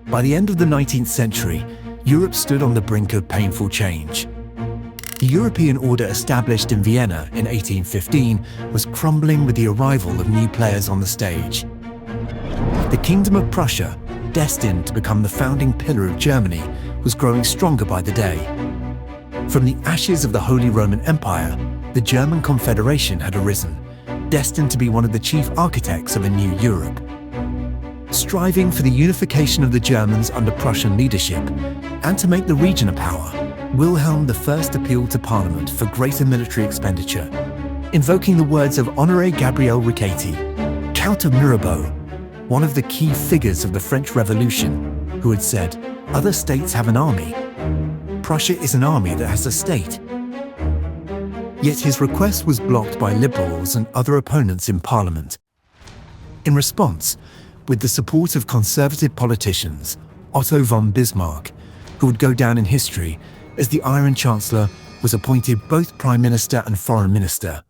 By the end of the 19th century, Europe stood on the brink of painful change. The European order established in Vienna in 1815 was crumbling with the arrival of new players on the stage. The Kingdom of Prussia, destined to become the founding pillar of Germany, was growing stronger by the day. From the ashes of the Holy Roman Empire, the German Confederation had arisen, destined to be one of the chief architects of a new Europe. Striving for the unification of the Germans under Prussian leadership, and to make the region a power, Wilhelm I appealed to Parliament for greater military expenditure, invoking the words of Honoré Gabriel Riquetti, Count of Mirabeau, one of the key figures of the French Revolution, who had said, "Other states have an army. Prussia is an army that has a state." Yet his request was blocked by liberals and other opponents in Parliament. In response, with the support of conservative politicians, Otto von Bismarck, who would go down in history as the Iron Chancellor, was appointed both Prime Minister and Foreign Minister.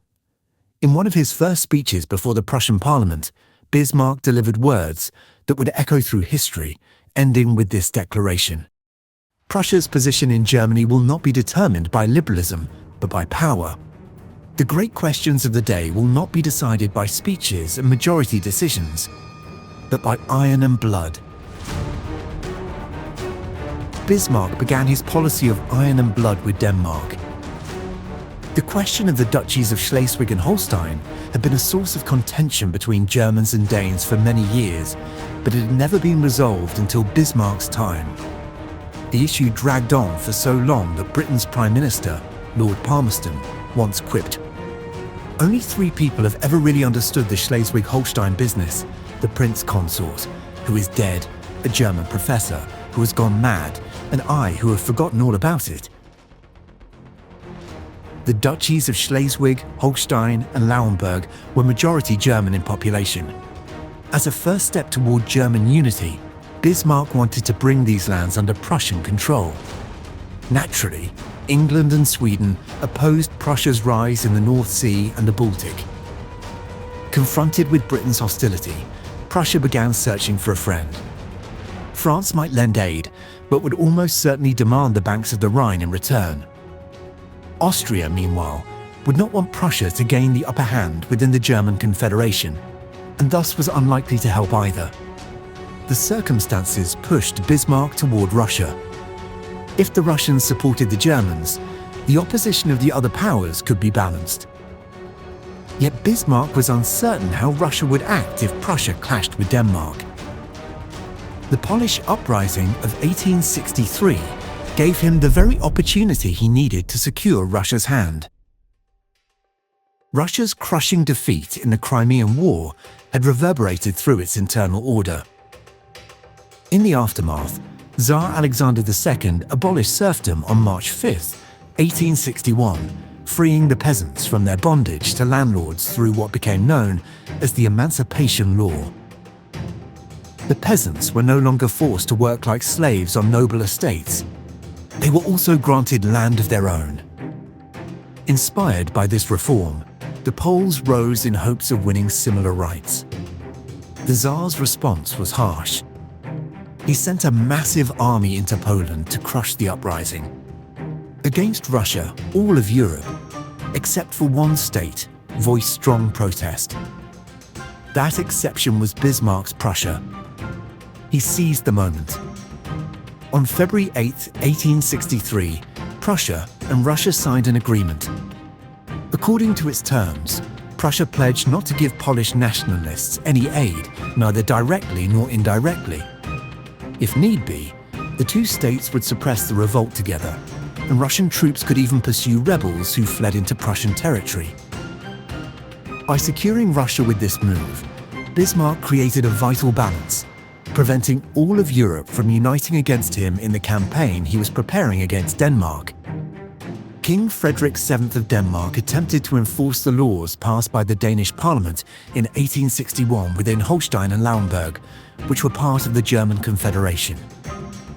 In one of his first speeches before the Prussian Parliament, Bismarck delivered words that would echo through history, ending with this declaration: "Prussia's position in Germany will not be determined by liberalism, but by power. The great questions of the day will not be decided by speeches and majority decisions, but by iron and blood." Bismarck began his policy of iron and blood with Denmark. The question of the duchies of Schleswig and Holstein had been a source of contention between Germans and Danes for many years, but it had never been resolved until Bismarck's time. The issue dragged on for so long that Britain's Prime Minister, Lord Palmerston, once quipped, "Only 3 people have ever really understood the Schleswig-Holstein business: the Prince Consort, who is dead, a German professor who has gone mad, and I, who have forgotten all about it." The duchies of Schleswig, Holstein, and Lauenburg were majority German in population. As a first step toward German unity, Bismarck wanted to bring these lands under Prussian control. Naturally, England and Sweden opposed Prussia's rise in the North Sea and the Baltic. Confronted with Britain's hostility, Prussia began searching for a friend. France might lend aid, but would almost certainly demand the banks of the Rhine in return. Austria, meanwhile, would not want Prussia to gain the upper hand within the German Confederation, and thus was unlikely to help either. The circumstances pushed Bismarck toward Russia. If the Russians supported the Germans, the opposition of the other powers could be balanced. Yet Bismarck was uncertain how Russia would act if Prussia clashed with Denmark. The Polish uprising of 1863 gave him the very opportunity he needed to secure Russia's hand. Russia's crushing defeat in the Crimean War had reverberated through its internal order. In the aftermath, Tsar Alexander II abolished serfdom on March 5, 1861, freeing the peasants from their bondage to landlords through what became known as the Emancipation Law. The peasants were no longer forced to work like slaves on noble estates. They were also granted land of their own. Inspired by this reform, the Poles rose in hopes of winning similar rights. The Tsar's response was harsh. He sent a massive army into Poland to crush the uprising. Against Russia, all of Europe, except for one state, voiced strong protest. That exception was Bismarck's Prussia. He seized the moment. On February 8, 1863, Prussia and Russia signed an agreement. According to its terms, Prussia pledged not to give Polish nationalists any aid, neither directly nor indirectly. If need be, the two states would suppress the revolt together, and Russian troops could even pursue rebels who fled into Prussian territory. By securing Russia with this move, Bismarck created a vital balance, preventing all of Europe from uniting against him in the campaign he was preparing against Denmark. King Frederick VII of Denmark attempted to enforce the laws passed by the Danish Parliament in 1861 within Holstein and Lauenburg, which were part of the German Confederation.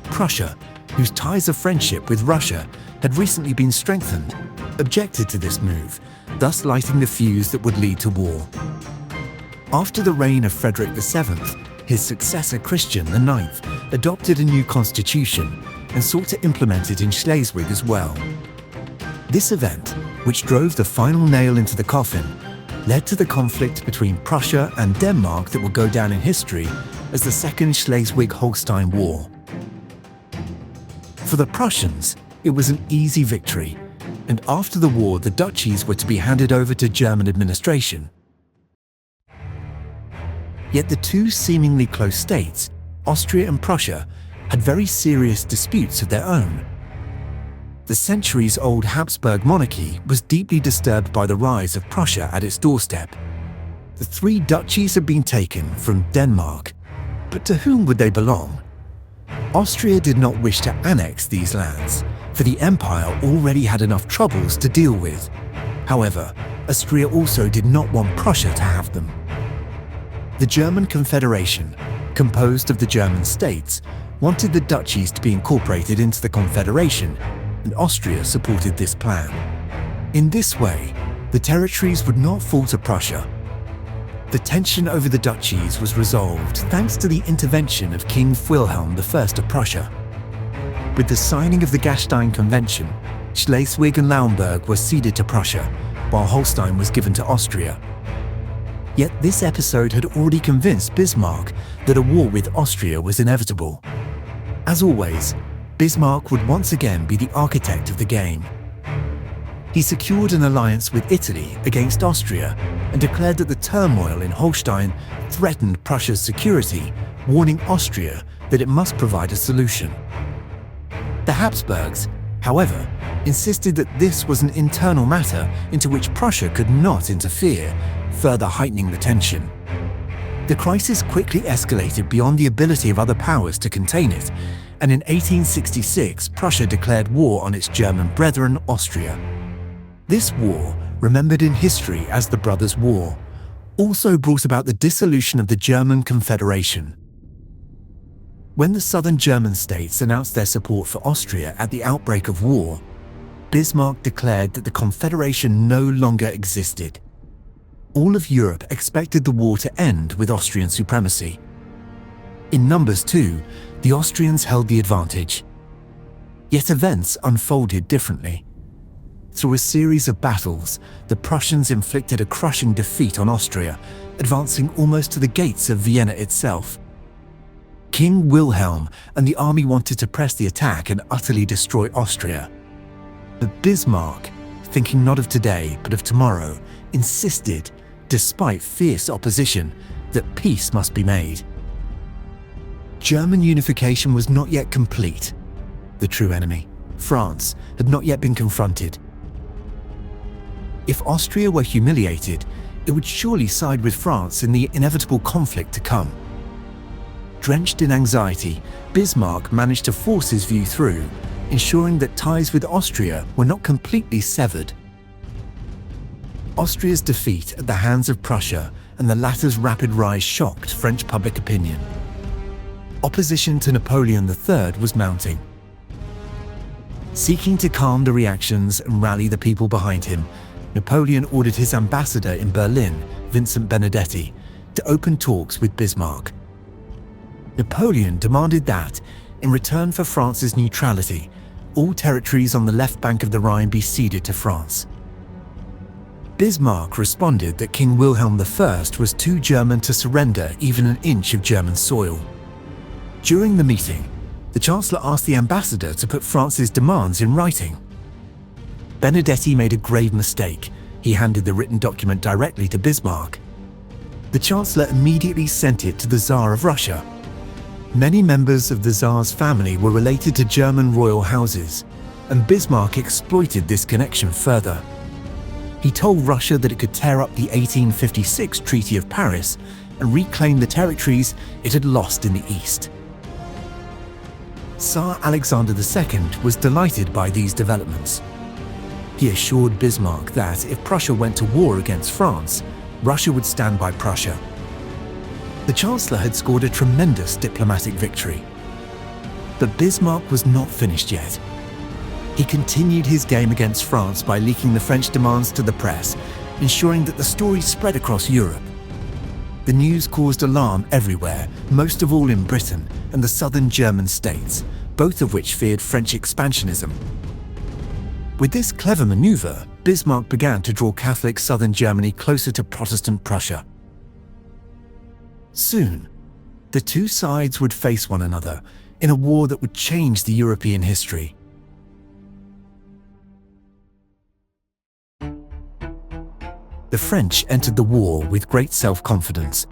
Prussia, whose ties of friendship with Russia had recently been strengthened, objected to this move, thus lighting the fuse that would lead to war. After the reign of Frederick VII, his successor Christian IX adopted a new constitution and sought to implement it in Schleswig as well. This event, which drove the final nail into the coffin, led to the conflict between Prussia and Denmark that will go down in history as the Second Schleswig-Holstein War. For the Prussians, it was an easy victory, and after the war the duchies were to be handed over to German administration. Yet the two seemingly close states, Austria and Prussia, had very serious disputes of their own. The centuries-old Habsburg monarchy was deeply disturbed by the rise of Prussia at its doorstep. The three duchies had been taken from Denmark, but to whom would they belong? Austria did not wish to annex these lands, for the empire already had enough troubles to deal with. However, Austria also did not want Prussia to have them. The German Confederation, composed of the German states, wanted the duchies to be incorporated into the Confederation, and Austria supported this plan. In this way, the territories would not fall to Prussia. The tension over the duchies was resolved thanks to the intervention of King Wilhelm I of Prussia. With the signing of the Gastein Convention, Schleswig and Lauenburg were ceded to Prussia, while Holstein was given to Austria. Yet this episode had already convinced Bismarck that a war with Austria was inevitable. As always, Bismarck would once again be the architect of the game. He secured an alliance with Italy against Austria and declared that the turmoil in Holstein threatened Prussia's security, warning Austria that it must provide a solution. The Habsburgs, however, insisted that this was an internal matter into which Prussia could not interfere, further heightening the tension. The crisis quickly escalated beyond the ability of other powers to contain it, and in 1866 Prussia declared war on its German brethren, Austria. This war, remembered in history as the Brothers' War, also brought about the dissolution of the German Confederation. When the southern German states announced their support for Austria at the outbreak of war, Bismarck declared that the Confederation no longer existed. All of Europe expected the war to end with Austrian supremacy. In numbers too, the Austrians held the advantage. Yet events unfolded differently. Through a series of battles, the Prussians inflicted a crushing defeat on Austria, advancing almost to the gates of Vienna itself. King Wilhelm and the army wanted to press the attack and utterly destroy Austria. But Bismarck, thinking not of today but of tomorrow, insisted, despite fierce opposition, that peace must be made. German unification was not yet complete. The true enemy, France, had not yet been confronted. If Austria were humiliated, it would surely side with France in the inevitable conflict to come. Drenched in anxiety, Bismarck managed to force his view through, ensuring that ties with Austria were not completely severed. Austria's defeat at the hands of Prussia and the latter's rapid rise shocked French public opinion. Opposition to Napoleon III was mounting. Seeking to calm the reactions and rally the people behind him, Napoleon ordered his ambassador in Berlin, Vincent Benedetti, to open talks with Bismarck. Napoleon demanded that, in return for France's neutrality, all territories on the left bank of the Rhine be ceded to France. Bismarck responded that King Wilhelm I was too German to surrender even an inch of German soil. During the meeting, the Chancellor asked the ambassador to put France's demands in writing. Benedetti made a grave mistake. He handed the written document directly to Bismarck. The Chancellor immediately sent it to the Tsar of Russia. Many members of the Tsar's family were related to German royal houses, and Bismarck exploited this connection further. He told Russia that it could tear up the 1856 Treaty of Paris and reclaim the territories it had lost in the East. Tsar Alexander II was delighted by these developments. He assured Bismarck that if Prussia went to war against France, Russia would stand by Prussia. The Chancellor had scored a tremendous diplomatic victory. But Bismarck was not finished yet. He continued his game against France by leaking the French demands to the press, ensuring that the story spread across Europe. The news caused alarm everywhere, most of all in Britain and the southern German states, both of which feared French expansionism. With this clever maneuver, Bismarck began to draw Catholic southern Germany closer to Protestant Prussia. Soon, the two sides would face one another in a war that would change the European history. The French entered the war with great self-confidence.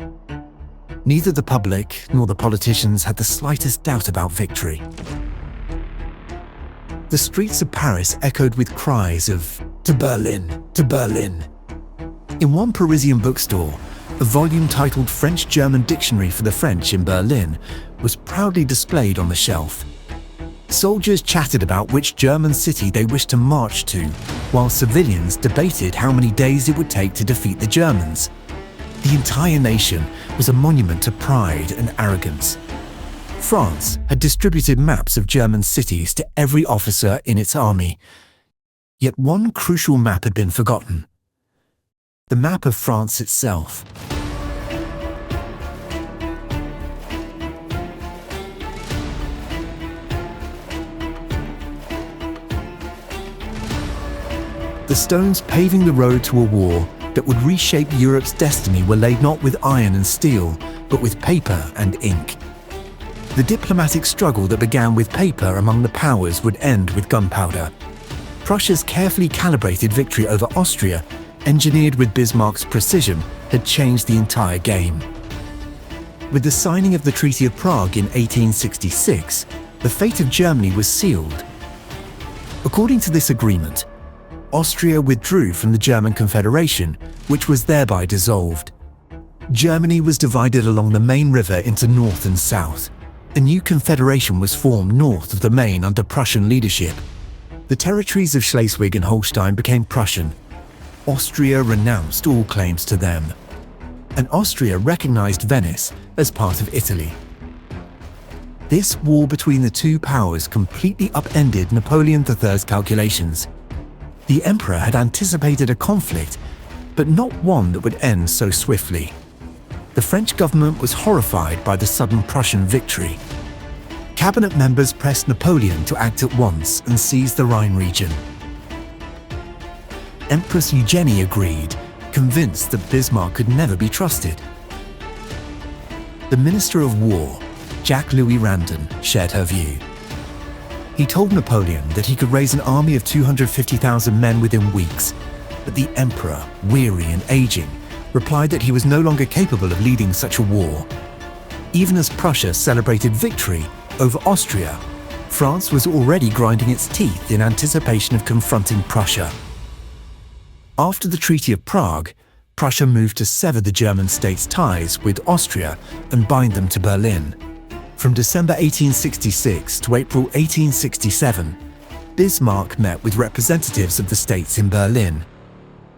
Neither the public nor the politicians had the slightest doubt about victory. The streets of Paris echoed with cries of "To Berlin! To Berlin!" In one Parisian bookstore, a volume titled French-German Dictionary for the French in Berlin was proudly displayed on the shelf. Soldiers chatted about which German city they wished to march to, while civilians debated how many days it would take to defeat the Germans. The entire nation was a monument to pride and arrogance. France had distributed maps of German cities to every officer in its army. Yet one crucial map had been forgotten: the map of France itself. The stones paving the road to a war that would reshape Europe's destiny were laid not with iron and steel, but with paper and ink. The diplomatic struggle that began with paper among the powers would end with gunpowder. Prussia's carefully calibrated victory over Austria, engineered with Bismarck's precision, had changed the entire game. With the signing of the Treaty of Prague in 1866, the fate of Germany was sealed. According to this agreement, Austria withdrew from the German Confederation, which was thereby dissolved. Germany was divided along the main river into north and south. A new confederation was formed north of the Main under Prussian leadership. The territories of Schleswig and Holstein became Prussian. Austria renounced all claims to them, and Austria recognized Venice as part of Italy. This war between the two powers completely upended Napoleon III's calculations. The emperor had anticipated a conflict, but not one that would end so swiftly. The French government was horrified by the sudden Prussian victory. Cabinet members pressed Napoleon to act at once and seize the Rhine region. Empress Eugenie agreed, convinced that Bismarck could never be trusted. The Minister of War, Jacques-Louis Randon, shared her view. He told Napoleon that he could raise an army of 250,000 men within weeks, but the emperor, weary and aging, replied that he was no longer capable of leading such a war. Even as Prussia celebrated victory over Austria, France was already grinding its teeth in anticipation of confronting Prussia. After the Treaty of Prague, Prussia moved to sever the German state's ties with Austria and bind them to Berlin. From December 1866 to April 1867, Bismarck met with representatives of the states in Berlin.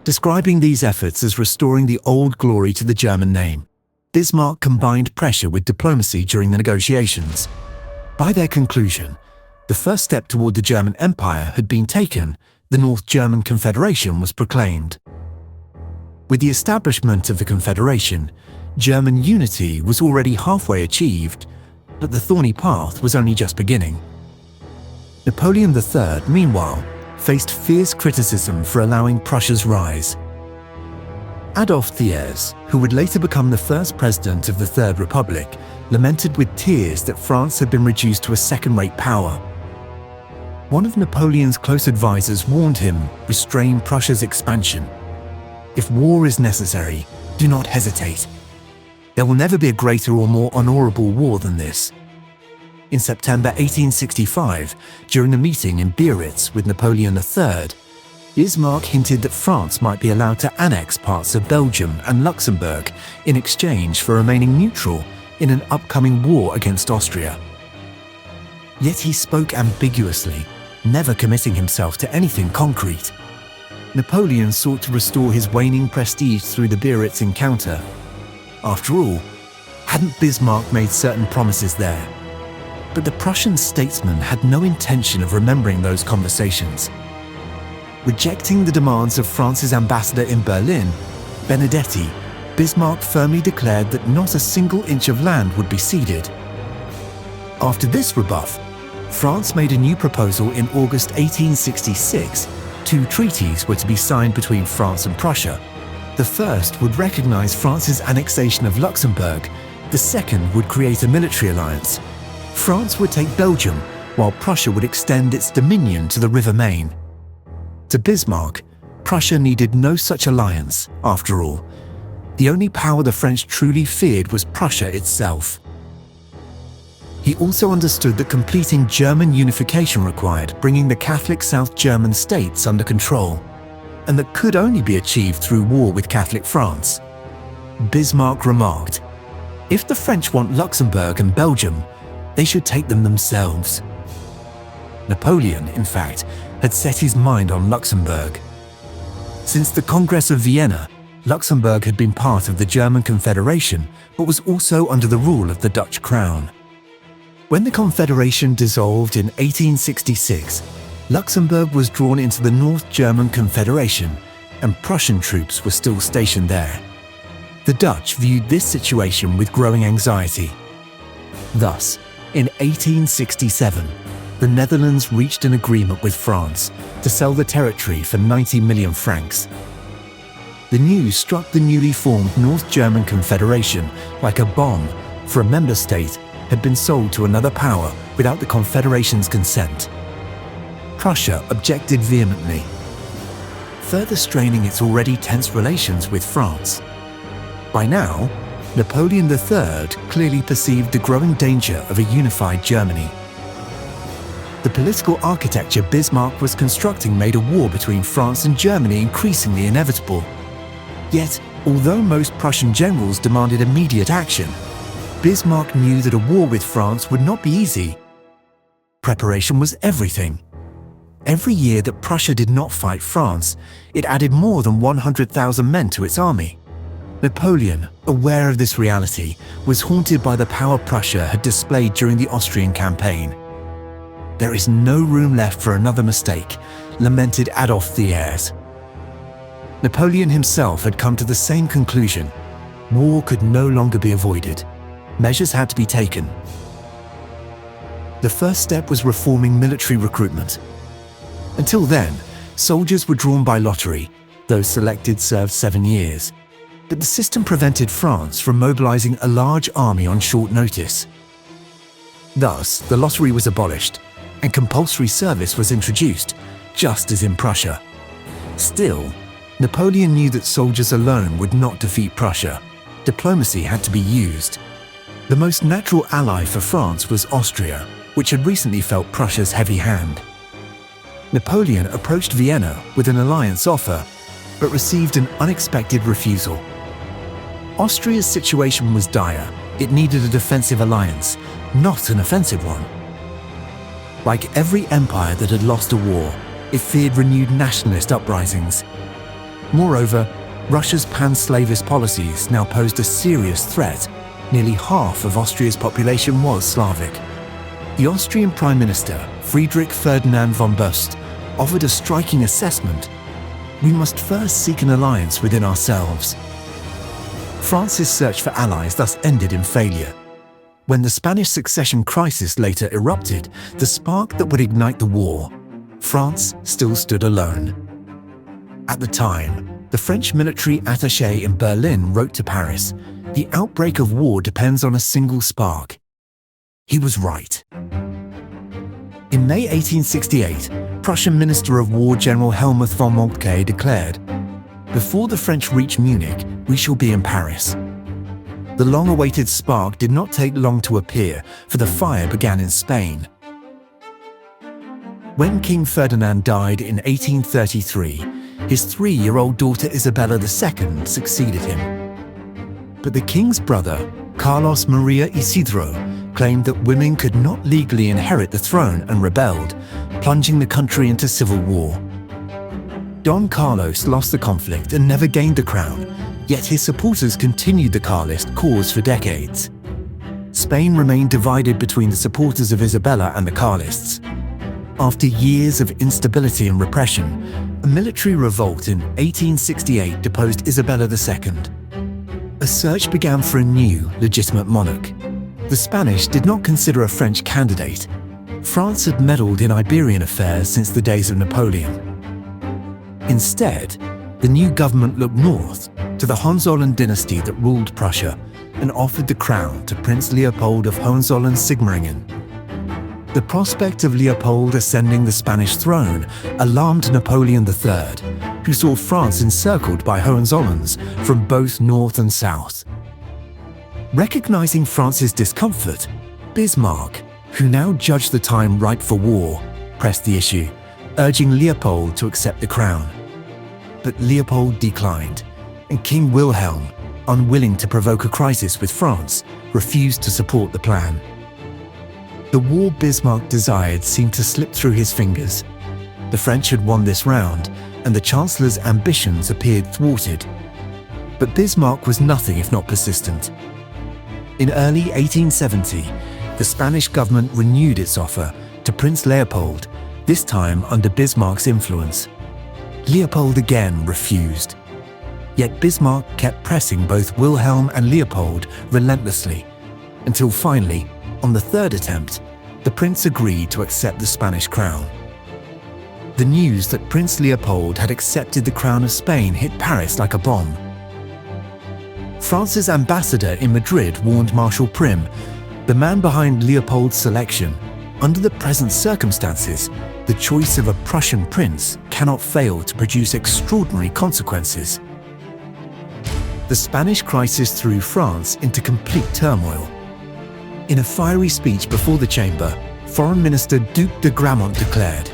Describing these efforts as restoring the old glory to the German name, Bismarck combined pressure with diplomacy during the negotiations. By their conclusion, the first step toward the German Empire had been taken. The North German Confederation was proclaimed. With the establishment of the Confederation, German unity was already halfway achieved, but the thorny path was only just beginning. Napoleon III, meanwhile, faced fierce criticism for allowing Prussia's rise. Adolf Thiers, who would later become the first president of the Third Republic, lamented with tears that France had been reduced to a second-rate power. One of Napoleon's close advisors warned him, restrain Prussia's expansion. If war is necessary, do not hesitate. There will never be a greater or more honorable war than this. In September 1865, during a meeting in Biarritz with Napoleon III, Bismarck hinted that France might be allowed to annex parts of Belgium and Luxembourg in exchange for remaining neutral in an upcoming war against Austria. Yet he spoke ambiguously, never committing himself to anything concrete. Napoleon sought to restore his waning prestige through the Biarritz encounter. After all, hadn't Bismarck made certain promises there? But the Prussian statesman had no intention of remembering those conversations. Rejecting the demands of France's ambassador in Berlin, Benedetti, Bismarck firmly declared that not a single inch of land would be ceded. After this rebuff, France made a new proposal in August 1866. Two treaties were to be signed between France and Prussia. The first would recognize France's annexation of Luxembourg. The second would create a military alliance. France would take Belgium, while Prussia would extend its dominion to the River Main. To Bismarck, Prussia needed no such alliance, after all. The only power the French truly feared was Prussia itself. He also understood that completing German unification required bringing the Catholic South German states under control, and that could only be achieved through war with Catholic France. Bismarck remarked, "If the French want Luxembourg and Belgium, they should take them themselves." Napoleon, in fact, had set his mind on Luxembourg. Since the Congress of Vienna, Luxembourg had been part of the German Confederation, but was also under the rule of the Dutch crown. When the Confederation dissolved in 1866, Luxembourg was drawn into the North German Confederation, and Prussian troops were still stationed there. The Dutch viewed this situation with growing anxiety. Thus, in 1867, the Netherlands reached an agreement with France to sell the territory for 90 million francs. The news struck the newly formed North German Confederation like a bomb, for a member state had been sold to another power without the Confederation's consent. Prussia objected vehemently, further straining its already tense relations with France. By now, Napoleon III clearly perceived the growing danger of a unified Germany. The political architecture Bismarck was constructing made a war between France and Germany increasingly inevitable. Yet, although most Prussian generals demanded immediate action, Bismarck knew that a war with France would not be easy. Preparation was everything. Every year that Prussia did not fight France, it added more than 100,000 men to its army. Napoleon, aware of this reality, was haunted by the power Prussia had displayed during the Austrian campaign. "There is no room left for another mistake," lamented Adolf Thiers. Napoleon himself had come to the same conclusion. War could no longer be avoided. Measures had to be taken. The first step was reforming military recruitment. Until then, soldiers were drawn by lottery. Those selected served 7 years. But the system prevented France from mobilizing a large army on short notice. Thus, the lottery was abolished, and compulsory service was introduced, just as in Prussia. Still, Napoleon knew that soldiers alone would not defeat Prussia. Diplomacy had to be used. The most natural ally for France was Austria, which had recently felt Prussia's heavy hand. Napoleon approached Vienna with an alliance offer, but received an unexpected refusal. Austria's situation was dire. It needed a defensive alliance, not an offensive one. Like every empire that had lost a war, it feared renewed nationalist uprisings. Moreover, Russia's pan-slavist policies now posed a serious threat. Nearly half of Austria's population was Slavic. The Austrian Prime Minister, Friedrich Ferdinand von Bost, offered a striking assessment. "We must first seek an alliance within ourselves." France's search for allies thus ended in failure. When the Spanish succession crisis later erupted, the spark that would ignite the war, France still stood alone. At the time, the French military attaché in Berlin wrote to Paris, "The outbreak of war depends on a single spark." He was right. In May 1868, Prussian Minister of War General Helmuth von Moltke declared, "Before the French reach Munich, we shall be in Paris." The long-awaited spark did not take long to appear, for the fire began in Spain. When King Ferdinand died in 1833, his 3-year-old daughter Isabella II succeeded him. But the king's brother, Carlos Maria Isidro, claimed that women could not legally inherit the throne and rebelled, plunging the country into civil war. Don Carlos lost the conflict and never gained the crown, yet his supporters continued the Carlist cause for decades. Spain remained divided between the supporters of Isabella and the Carlists. After years of instability and repression, a military revolt in 1868 deposed Isabella II. A search began for a new, legitimate monarch. The Spanish did not consider a French candidate. France had meddled in Iberian affairs since the days of Napoleon. Instead, the new government looked north to the Hohenzollern dynasty that ruled Prussia and offered the crown to Prince Leopold of Hohenzollern-Sigmaringen. The prospect of Leopold ascending the Spanish throne alarmed Napoleon III, who saw France encircled by Hohenzollerns from both north and south. Recognizing France's discomfort, Bismarck, who now judged the time ripe for war, pressed the issue, urging Leopold to accept the crown. But Leopold declined, and King Wilhelm, unwilling to provoke a crisis with France, refused to support the plan. The war Bismarck desired seemed to slip through his fingers. The French had won this round, and the Chancellor's ambitions appeared thwarted. But Bismarck was nothing if not persistent. In early 1870, the Spanish government renewed its offer to Prince Leopold, this time under Bismarck's influence. Leopold again refused. Yet Bismarck kept pressing both Wilhelm and Leopold relentlessly, until finally, on the third attempt, the prince agreed to accept the Spanish crown. The news that Prince Leopold had accepted the crown of Spain hit Paris like a bomb. France's ambassador in Madrid warned Marshal Prim, the man behind Leopold's selection, under the present circumstances, the choice of a Prussian prince cannot fail to produce extraordinary consequences. The Spanish crisis threw France into complete turmoil. In a fiery speech before the chamber, Foreign Minister Duc de Gramont declared,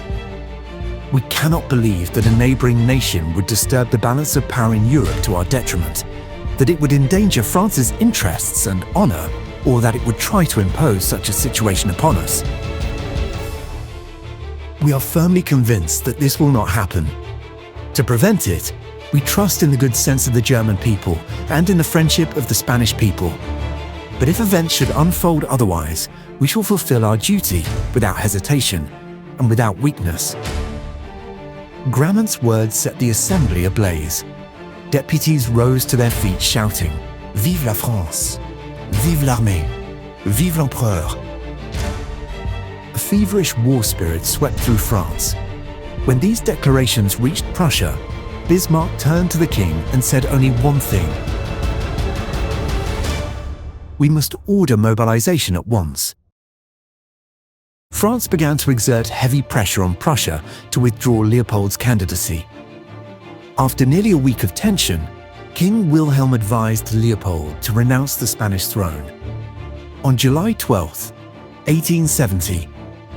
"We cannot believe that a neighboring nation would disturb the balance of power in Europe to our detriment, that it would endanger France's interests and honor, or that it would try to impose such a situation upon us. We are firmly convinced that this will not happen. To prevent it, we trust in the good sense of the German people and in the friendship of the Spanish people. But if events should unfold otherwise, we shall fulfill our duty without hesitation and without weakness." Gramont's words set the assembly ablaze. Deputies rose to their feet shouting, "Vive la France! Vive l'armée! Vive l'empereur!" A feverish war spirit swept through France. When these declarations reached Prussia, Bismarck turned to the king and said only one thing: "We must order mobilization at once." France began to exert heavy pressure on Prussia to withdraw Leopold's candidacy. After nearly a week of tension, King Wilhelm advised Leopold to renounce the Spanish throne. On July 12, 1870,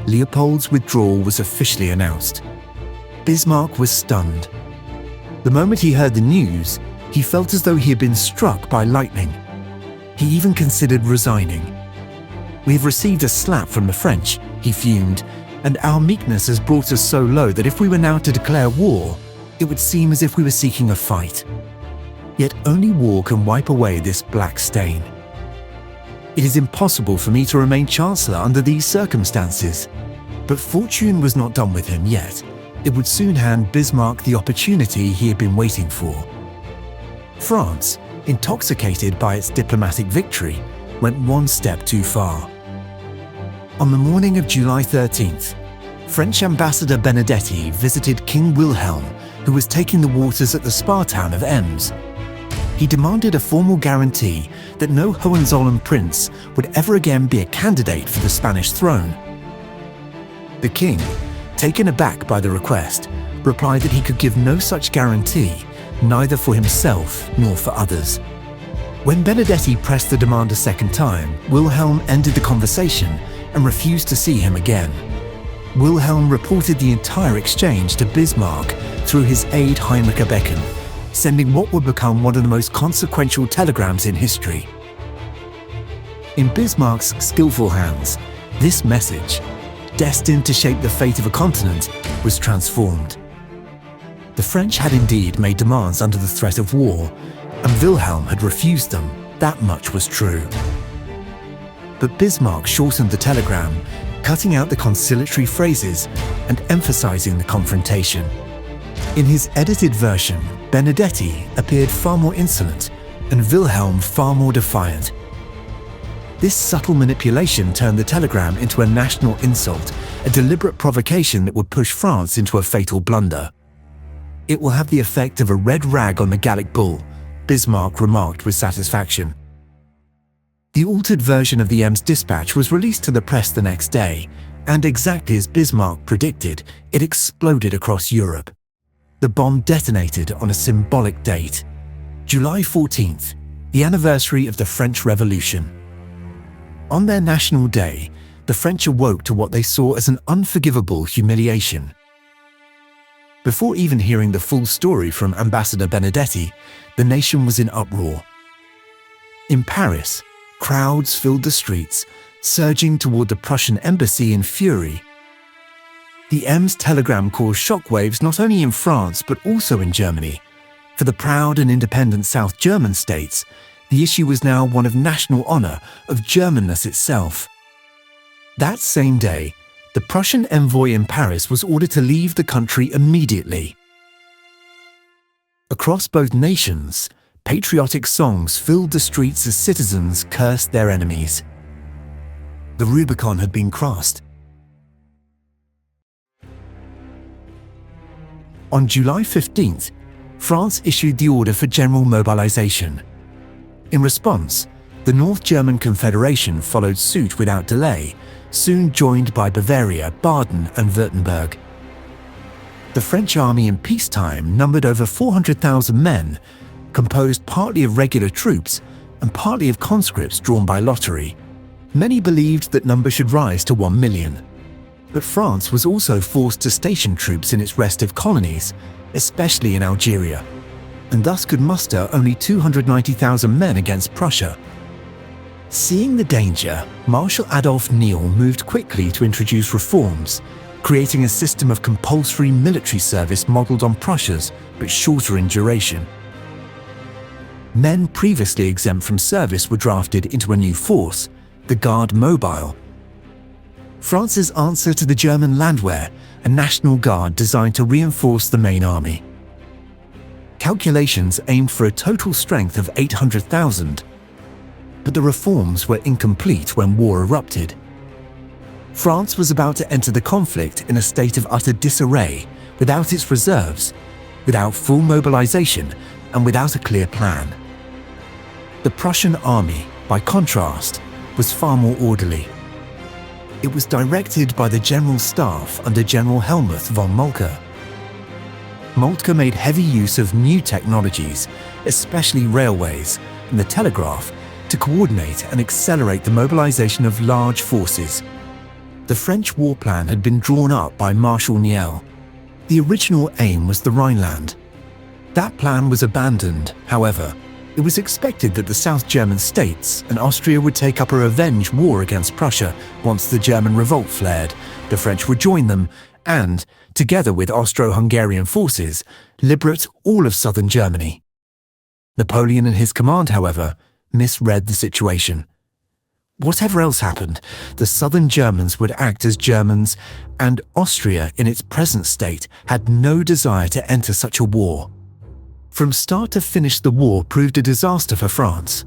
Leopold's withdrawal was officially announced. Bismarck was stunned. The moment he heard the news, he felt as though he had been struck by lightning. He even considered resigning. "We have received a slap from the French," he fumed, "and our meekness has brought us so low that if we were now to declare war, it would seem as if we were seeking a fight. Yet only war can wipe away this black stain. It is impossible for me to remain Chancellor under these circumstances." But fortune was not done with him yet. It would soon hand Bismarck the opportunity he had been waiting for. France, intoxicated by its diplomatic victory, went one step too far. On the morning of July 13th, French Ambassador Benedetti visited King Wilhelm, who was taking the waters at the spa town of Ems. He demanded a formal guarantee that no Hohenzollern prince would ever again be a candidate for the Spanish throne. The king, taken aback by the request, replied that he could give no such guarantee, neither for himself nor for others. When Benedetti pressed the demand a second time, Wilhelm ended the conversation and refused to see him again. Wilhelm reported the entire exchange to Bismarck through his aide Heinrich Becken, sending what would become one of the most consequential telegrams in history. In Bismarck's skillful hands, this message, destined to shape the fate of a continent, was transformed. The French had indeed made demands under the threat of war, and Wilhelm had refused them. That much was true. But Bismarck shortened the telegram, cutting out the conciliatory phrases and emphasizing the confrontation. In his edited version, Benedetti appeared far more insolent, and Wilhelm far more defiant. This subtle manipulation turned the telegram into a national insult, a deliberate provocation that would push France into a fatal blunder. "It will have the effect of a red rag on the Gallic bull," Bismarck remarked with satisfaction. The altered version of the Ems dispatch was released to the press the next day, and exactly as Bismarck predicted, it exploded across Europe. The bomb detonated on a symbolic date, July 14th, the anniversary of the French Revolution. On their national day, the French awoke to what they saw as an unforgivable humiliation. Before even hearing the full story from Ambassador Benedetti, the nation was in uproar. In Paris, crowds filled the streets, surging toward the Prussian embassy in fury. The Ems telegram caused shockwaves not only in France but also in Germany. For the proud and independent South German states, the issue was now one of national honor, of Germanness itself. That same day, the Prussian envoy in Paris was ordered to leave the country immediately. Across both nations, patriotic songs filled the streets as citizens cursed their enemies. The Rubicon had been crossed. On July 15th, France issued the order for general mobilization. In response, the North German Confederation followed suit without delay, soon joined by Bavaria, Baden, and Württemberg. The French army in peacetime numbered over 400,000 men, composed partly of regular troops and partly of conscripts drawn by lottery. Many believed that number should rise to 1 million. But France was also forced to station troops in its restive colonies, especially in Algeria, and thus could muster only 290,000 men against Prussia. Seeing the danger, Marshal Adolf Neil moved quickly to introduce reforms, creating a system of compulsory military service modelled on Prussia's, but shorter in duration. Men previously exempt from service were drafted into a new force, the Garde Mobile. France's answer to the German Landwehr, a national guard designed to reinforce the main army. Calculations aimed for a total strength of 800,000, but the reforms were incomplete when war erupted. France was about to enter the conflict in a state of utter disarray, without its reserves, without full mobilization, and without a clear plan. The Prussian army, by contrast, was far more orderly. It was directed by the General Staff under General Helmuth von Moltke. Moltke made heavy use of new technologies, especially railways and the telegraph, to coordinate and accelerate the mobilization of large forces. The French war plan had been drawn up by Marshal Niel. The original aim was the Rhineland. That plan was abandoned, however. It was expected that the South German states and Austria would take up a revenge war against Prussia once the German revolt flared. The French would join them and, together with Austro-Hungarian forces, liberate all of southern Germany. Napoleon and his command, however, misread the situation. Whatever else happened, the southern Germans would act as Germans, and Austria, in its present state, had no desire to enter such a war. From start to finish, the war proved a disaster for France.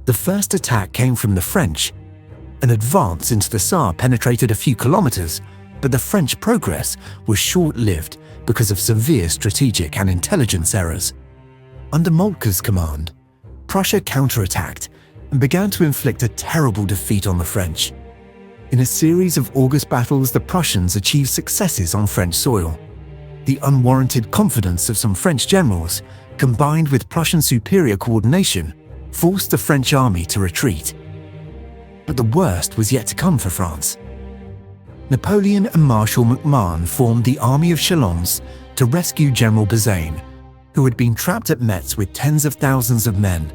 The first attack came from the French. An advance into the Saar penetrated a few kilometers, but the French progress was short-lived because of severe strategic and intelligence errors. Under Moltke's command, Prussia counterattacked and began to inflict a terrible defeat on the French. In a series of August battles, the Prussians achieved successes on French soil. The unwarranted confidence of some French generals, combined with Prussian superior coordination, forced the French army to retreat. But the worst was yet to come for France. Napoleon and Marshal MacMahon formed the Army of Chalons to rescue General Bazaine, who had been trapped at Metz with tens of thousands of men.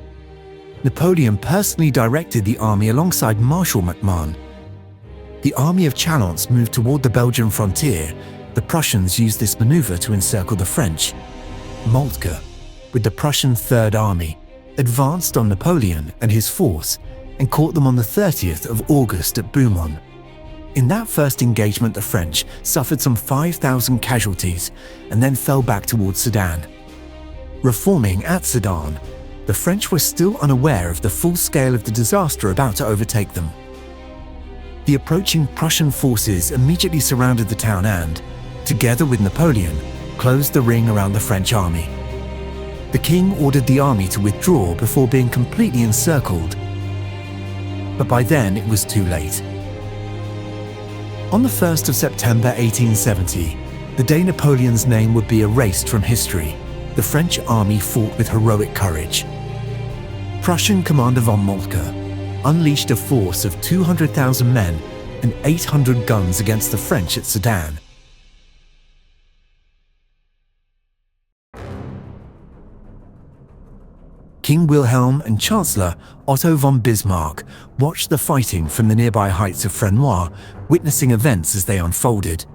Napoleon personally directed the army alongside Marshal MacMahon. The Army of Chalons moved toward the Belgian frontier. The Prussians used this maneuver to encircle the French. Moltke, with the Prussian Third Army, advanced on Napoleon and his force and caught them on the 30th of August at Beaumont. In that first engagement, the French suffered some 5,000 casualties and then fell back towards Sedan. Reforming at Sedan, the French were still unaware of the full scale of the disaster about to overtake them. The approaching Prussian forces immediately surrounded the town and, together with Napoleon, closed the ring around the French army. The king ordered the army to withdraw before being completely encircled. But by then it was too late. On the 1st of September 1870, the day Napoleon's name would be erased from history, the French army fought with heroic courage. Prussian commander von Moltke unleashed a force of 200,000 men and 800 guns against the French at Sedan. King Wilhelm and Chancellor Otto von Bismarck watched the fighting from the nearby heights of Frenois, witnessing events as they unfolded.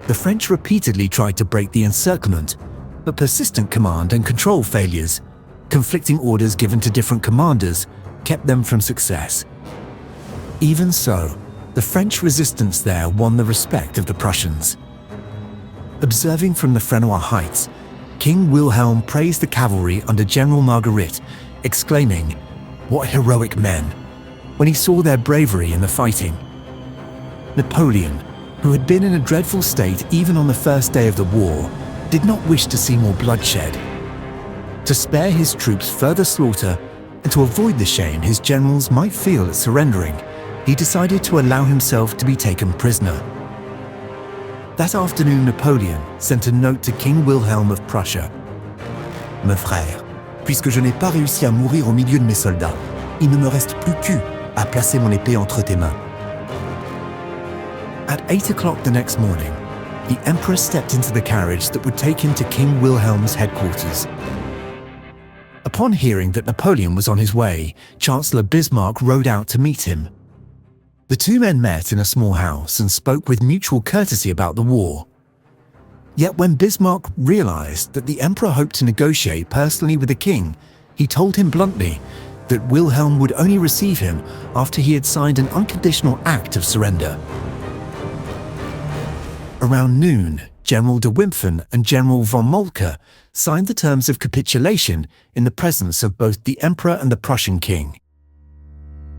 The French repeatedly tried to break the encirclement, but persistent command and control failures, conflicting orders given to different commanders, kept them from success. Even so, the French resistance there won the respect of the Prussians. Observing from the Frenois heights, King Wilhelm praised the cavalry under General Marguerite, exclaiming, "What heroic men!" when he saw their bravery in the fighting. Napoleon, who had been in a dreadful state even on the first day of the war, did not wish to see more bloodshed. To spare his troops further slaughter and to avoid the shame his generals might feel at surrendering, he decided to allow himself to be taken prisoner. That afternoon, Napoleon sent a note to King Wilhelm of Prussia. Mon frère, puisque je n'ai pas réussi à mourir au milieu de mes soldats, il ne me reste plus qu'à placer mon épée entre tes mains. At 8 o'clock the next morning, the Emperor stepped into the carriage that would take him to King Wilhelm's headquarters. Upon hearing that Napoleon was on his way, Chancellor Bismarck rode out to meet him. The two men met in a small house and spoke with mutual courtesy about the war. Yet when Bismarck realized that the Emperor hoped to negotiate personally with the king, he told him bluntly that Wilhelm would only receive him after he had signed an unconditional act of surrender. Around noon, General de Wimpfen and General von Moltke signed the terms of capitulation in the presence of both the Emperor and the Prussian king.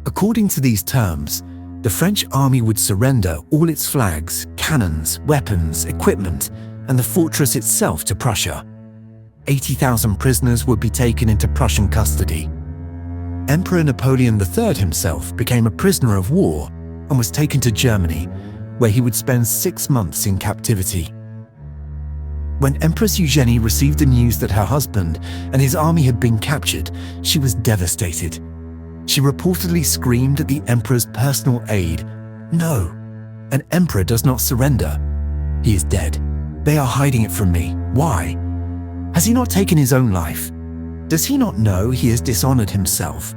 According to these terms, the French army would surrender all its flags, cannons, weapons, equipment, and the fortress itself to Prussia. 80,000 prisoners would be taken into Prussian custody. Emperor Napoleon III himself became a prisoner of war and was taken to Germany, where he would spend 6 months in captivity. When Empress Eugenie received the news that her husband and his army had been captured, she was devastated. She reportedly screamed at the Emperor's personal aide, "No, an emperor does not surrender. He is dead. They are hiding it from me. Why? Has he not taken his own life? Does he not know he has dishonored himself?"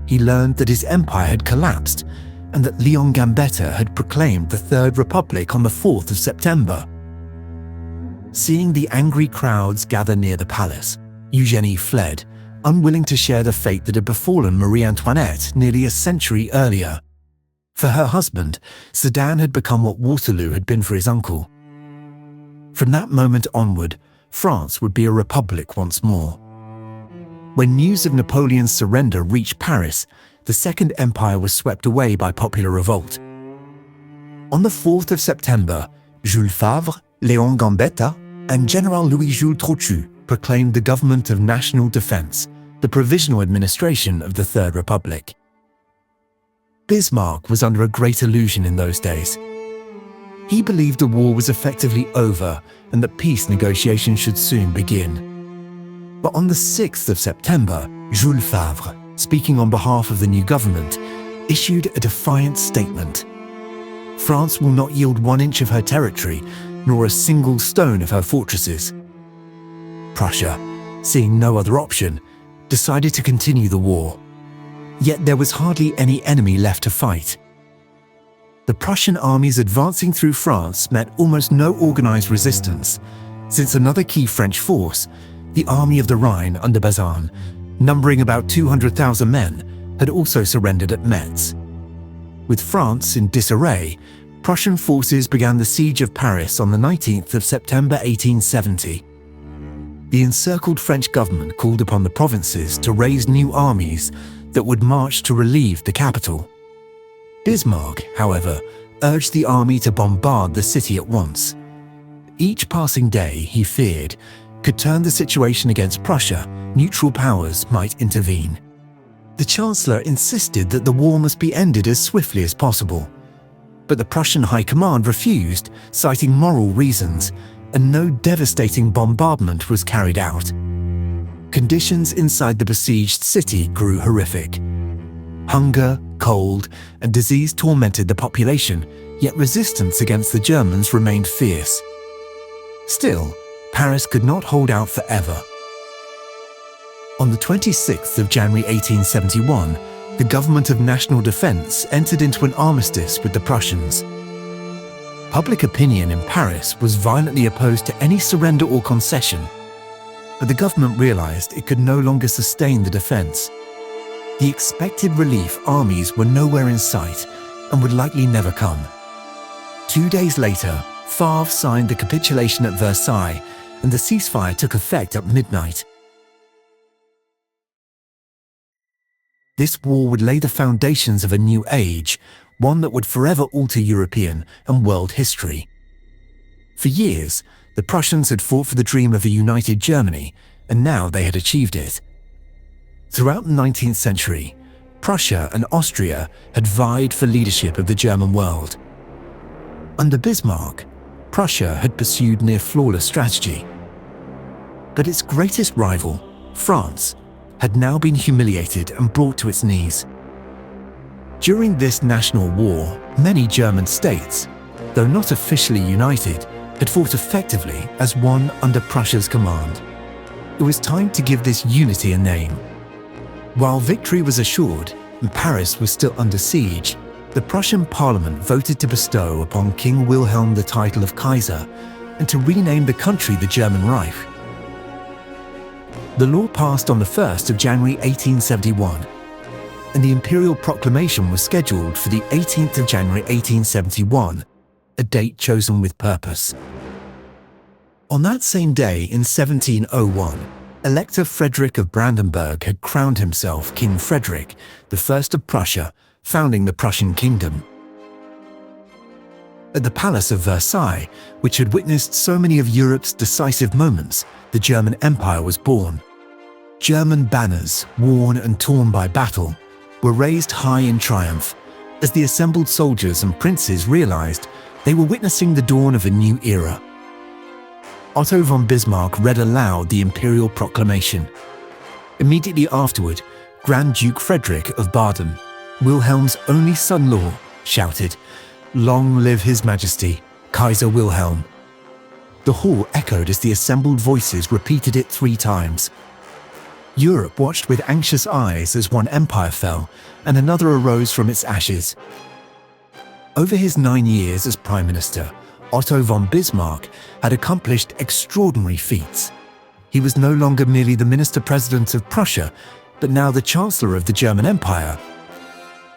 He learned that his empire had collapsed and that Leon Gambetta had proclaimed the Third Republic on the 4th of September. Seeing the angry crowds gather near the palace, Eugenie fled, unwilling to share the fate that had befallen Marie Antoinette nearly a century earlier. For her husband, Sedan had become what Waterloo had been for his uncle. From that moment onward, France would be a republic once more. When news of Napoleon's surrender reached Paris, the Second Empire was swept away by popular revolt. On the 4th of September, Jules Favre, Léon Gambetta, and General Louis-Jules Trochu proclaimed the Government of National Defense, the provisional administration of the Third Republic. Bismarck was under a great illusion in those days. He believed the war was effectively over and that peace negotiations should soon begin. But on the 6th of September, Jules Favre, speaking on behalf of the new government, issued a defiant statement. France will not yield 1 inch of her territory, nor a single stone of her fortresses. Prussia, seeing no other option, decided to continue the war. Yet there was hardly any enemy left to fight. The Prussian armies advancing through France met almost no organized resistance, since another key French force, the Army of the Rhine under Bazaine, numbering about 200,000 men, had also surrendered at Metz. With France in disarray, Prussian forces began the siege of Paris on the 19th of September 1870. the encircled French government called upon the provinces to raise new armies that would march to relieve the capital. Bismarck, however, urged the army to bombard the city at once. Each passing day, he feared, could turn the situation against Prussia. Neutral powers might intervene. The Chancellor insisted that the war must be ended as swiftly as possible. But the Prussian High Command refused, citing moral reasons, and no devastating bombardment was carried out. Conditions inside the besieged city grew horrific. Hunger, cold, and disease tormented the population, yet resistance against the Germans remained fierce. Still, Paris could not hold out forever. On the 26th of January 1871, the Government of National Defense entered into an armistice with the Prussians. Public opinion in Paris was violently opposed to any surrender or concession, but the government realized it could no longer sustain the defense. The expected relief armies were nowhere in sight and would likely never come. 2 days later, Favre signed the capitulation at Versailles, and the ceasefire took effect at midnight. This war would lay the foundations of a new age, one that would forever alter European and world history. For years, the Prussians had fought for the dream of a united Germany, and now they had achieved it. Throughout the 19th century, Prussia and Austria had vied for leadership of the German world. Under Bismarck, Prussia had pursued near-flawless strategy. But its greatest rival, France, had now been humiliated and brought to its knees. During this national war, many German states, though not officially united, had fought effectively as one under Prussia's command. It was time to give this unity a name. While victory was assured and Paris was still under siege, the Prussian parliament voted to bestow upon King Wilhelm the title of Kaiser and to rename the country the German Reich. The law passed on the 1st of January 1871, and the imperial proclamation was scheduled for the 18th of January 1871, a date chosen with purpose. On that same day in 1701, Elector Frederick of Brandenburg had crowned himself King Frederick I of Prussia, founding the Prussian kingdom. At the Palace of Versailles, which had witnessed so many of Europe's decisive moments, the German Empire was born. German banners, worn and torn by battle, were raised high in triumph, as the assembled soldiers and princes realized they were witnessing the dawn of a new era. Otto von Bismarck read aloud the imperial proclamation. Immediately afterward, Grand Duke Frederick of Baden, Wilhelm's only son-in-law, shouted, "Long live His Majesty, Kaiser Wilhelm." The hall echoed as the assembled voices repeated it 3 times. Europe watched with anxious eyes as one empire fell and another arose from its ashes. Over his 9 years as Prime Minister, Otto von Bismarck had accomplished extraordinary feats. He was no longer merely the Minister-President of Prussia, but now the Chancellor of the German Empire.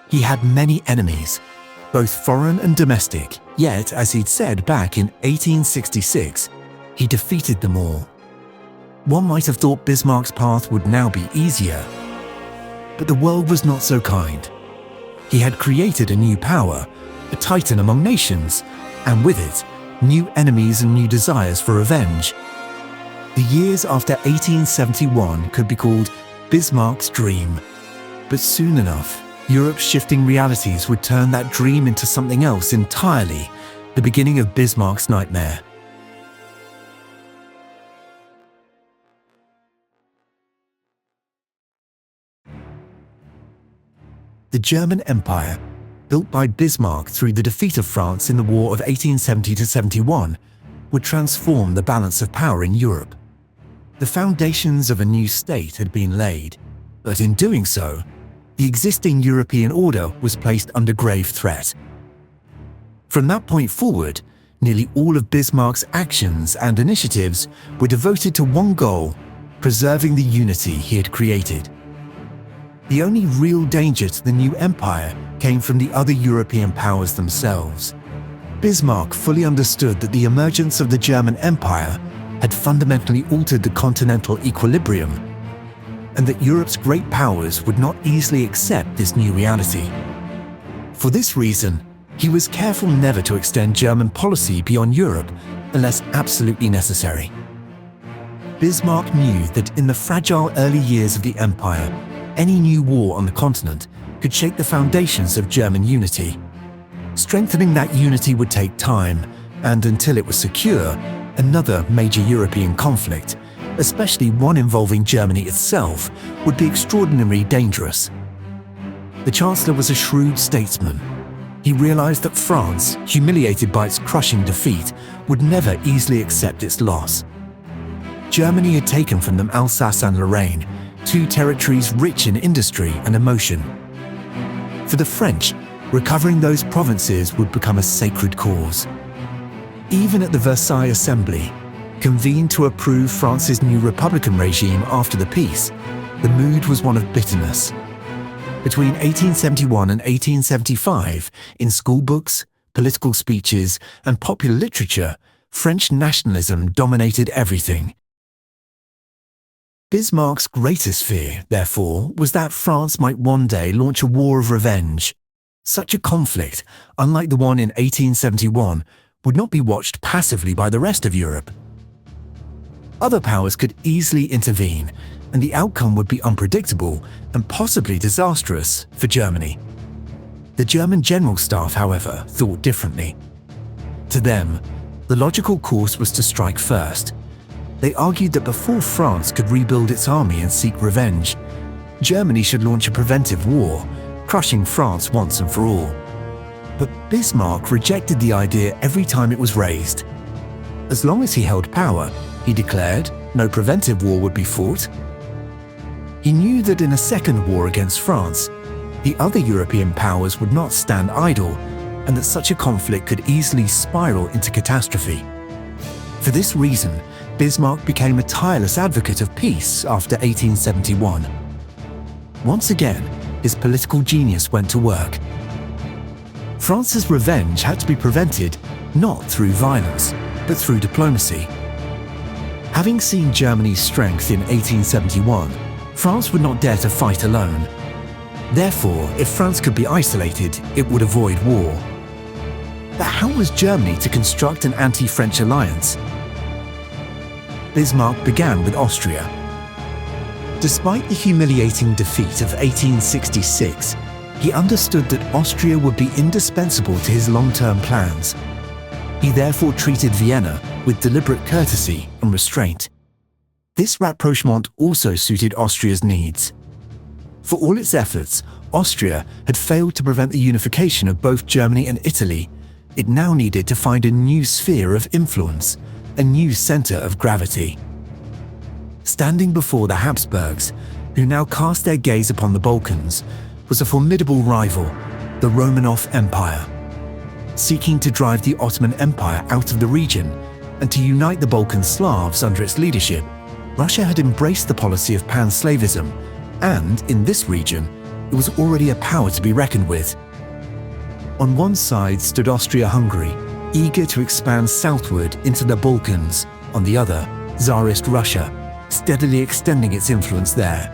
He had many enemies, both foreign and domestic, yet, as he'd said back in 1866, he defeated them all. One might have thought Bismarck's path would now be easier, but the world was not so kind. He had created a new power, a titan among nations, and with it, new enemies and new desires for revenge. The years after 1871 could be called Bismarck's dream, but soon enough, Europe's shifting realities would turn that dream into something else entirely, the beginning of Bismarck's nightmare. The German Empire, built by Bismarck through the defeat of France in the War of 1870–71, would transform the balance of power in Europe. The foundations of a new state had been laid, but in doing so, the existing European order was placed under grave threat. From that point forward, nearly all of Bismarck's actions and initiatives were devoted to one goal: preserving the unity he had created. The only real danger to the new empire came from the other European powers themselves. Bismarck fully understood that the emergence of the German Empire had fundamentally altered the continental equilibrium, and that Europe's great powers would not easily accept this new reality. For this reason, he was careful never to extend German policy beyond Europe unless absolutely necessary. Bismarck knew that in the fragile early years of the empire, any new war on the continent could shake the foundations of German unity. Strengthening that unity would take time, and until it was secure, another major European conflict, especially one involving Germany itself, would be extraordinarily dangerous. The Chancellor was a shrewd statesman. He realized that France, humiliated by its crushing defeat, would never easily accept its loss. Germany had taken from them Alsace and Lorraine, two territories rich in industry and emotion. For the French, recovering those provinces would become a sacred cause. Even at the Versailles Assembly, convened to approve France's new republican regime after the peace, the mood was one of bitterness. Between 1871 and 1875, in school books, political speeches, and popular literature, French nationalism dominated everything. Bismarck's greatest fear, therefore, was that France might one day launch a war of revenge. Such a conflict, unlike the one in 1871, would not be watched passively by the rest of Europe. Other powers could easily intervene, and the outcome would be unpredictable and possibly disastrous for Germany. The German General Staff, however, thought differently. To them, the logical course was to strike first. They argued that before France could rebuild its army and seek revenge, Germany should launch a preventive war, crushing France once and for all. But Bismarck rejected the idea every time it was raised. As long as he held power, he declared, no preventive war would be fought. He knew that in a second war against France, the other European powers would not stand idle, and that such a conflict could easily spiral into catastrophe. For this reason, Bismarck became a tireless advocate of peace after 1871. Once again, his political genius went to work. France's revenge had to be prevented not through violence, but through diplomacy. Having seen Germany's strength in 1871, France would not dare to fight alone. Therefore, if France could be isolated, it would avoid war. But how was Germany to construct an anti-French alliance? Bismarck began with Austria. Despite the humiliating defeat of 1866, he understood that Austria would be indispensable to his long-term plans. He therefore treated Vienna with deliberate courtesy and restraint. This rapprochement also suited Austria's needs. For all its efforts, Austria had failed to prevent the unification of both Germany and Italy. It now needed to find a new sphere of influence, a new center of gravity. Standing before the Habsburgs, who now cast their gaze upon the Balkans, was a formidable rival, the Romanov Empire. Seeking to drive the Ottoman Empire out of the region and to unite the Balkan Slavs under its leadership, Russia had embraced the policy of pan-Slavism, and in this region, it was already a power to be reckoned with. On one side stood Austria-Hungary, eager to expand southward into the Balkans. On the other, Tsarist Russia, steadily extending its influence there.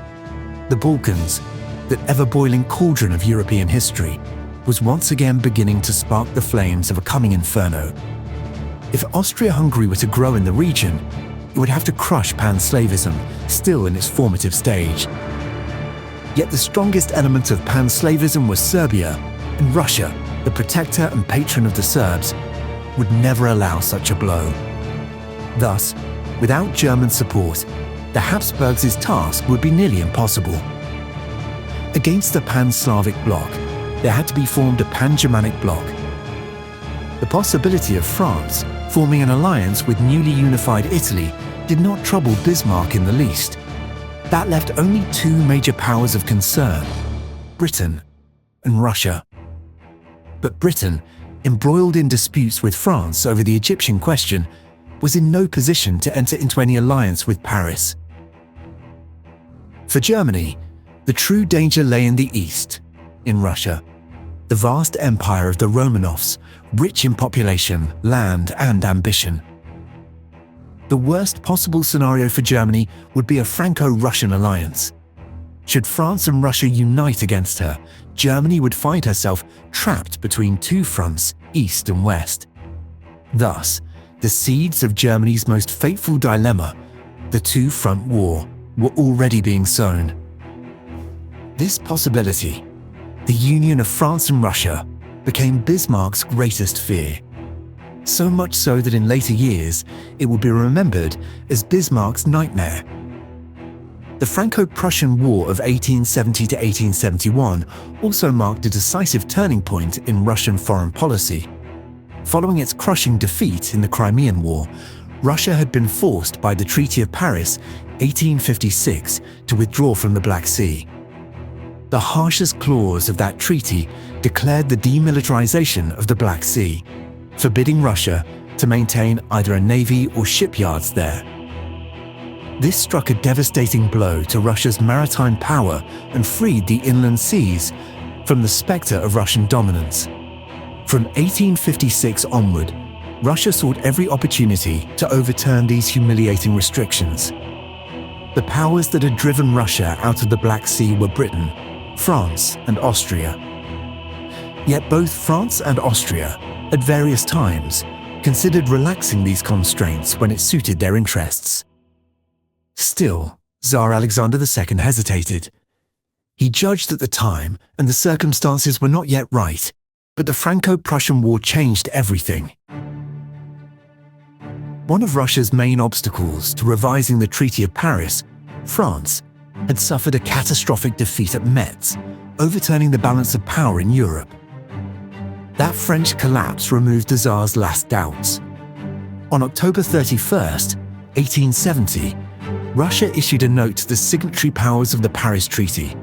The Balkans, that ever-boiling cauldron of European history, was once again beginning to spark the flames of a coming inferno. If Austria-Hungary were to grow in the region, it would have to crush pan-Slavism, still in its formative stage. Yet the strongest element of pan-Slavism was Serbia, and Russia, the protector and patron of the Serbs, would never allow such a blow. Thus, without German support, the Habsburgs' task would be nearly impossible. Against the pan-Slavic bloc, there had to be formed a pan-Germanic bloc. The possibility of France forming an alliance with newly unified Italy did not trouble Bismarck in the least. That left only two major powers of concern, Britain and Russia. But Britain, embroiled in disputes with France over the Egyptian question, was in no position to enter into any alliance with Paris. For Germany, the true danger lay in the east, in Russia, the vast empire of the Romanovs, rich in population, land, and ambition. The worst possible scenario for Germany would be a Franco-Russian alliance. Should France and Russia unite against her, Germany would find herself trapped between two fronts, east and west. Thus, the seeds of Germany's most fateful dilemma, the two-front war, were already being sown. This possibility, the union of France and Russia, became Bismarck's greatest fear. So much so that in later years, it will be remembered as Bismarck's nightmare. The Franco-Prussian War of 1870 to 1871 also marked a decisive turning point in Russian foreign policy. Following its crushing defeat in the Crimean War, Russia had been forced by the Treaty of Paris, 1856, to withdraw from the Black Sea. The harshest clause of that treaty declared the demilitarization of the Black Sea, forbidding Russia to maintain either a navy or shipyards there. This struck a devastating blow to Russia's maritime power and freed the inland seas from the specter of Russian dominance. From 1856 onward, Russia sought every opportunity to overturn these humiliating restrictions. The powers that had driven Russia out of the Black Sea were Britain, France, and Austria. Yet both France and Austria, at various times, considered relaxing these constraints when it suited their interests. Still, Tsar Alexander II hesitated. He judged that the time and the circumstances were not yet right, but the Franco-Prussian War changed everything. One of Russia's main obstacles to revising the Treaty of Paris, France, had suffered a catastrophic defeat at Metz, overturning the balance of power in Europe. That French collapse removed the Tsar's last doubts. On October 31st, 1870, Russia issued a note to the signatory powers of the Paris Treaty.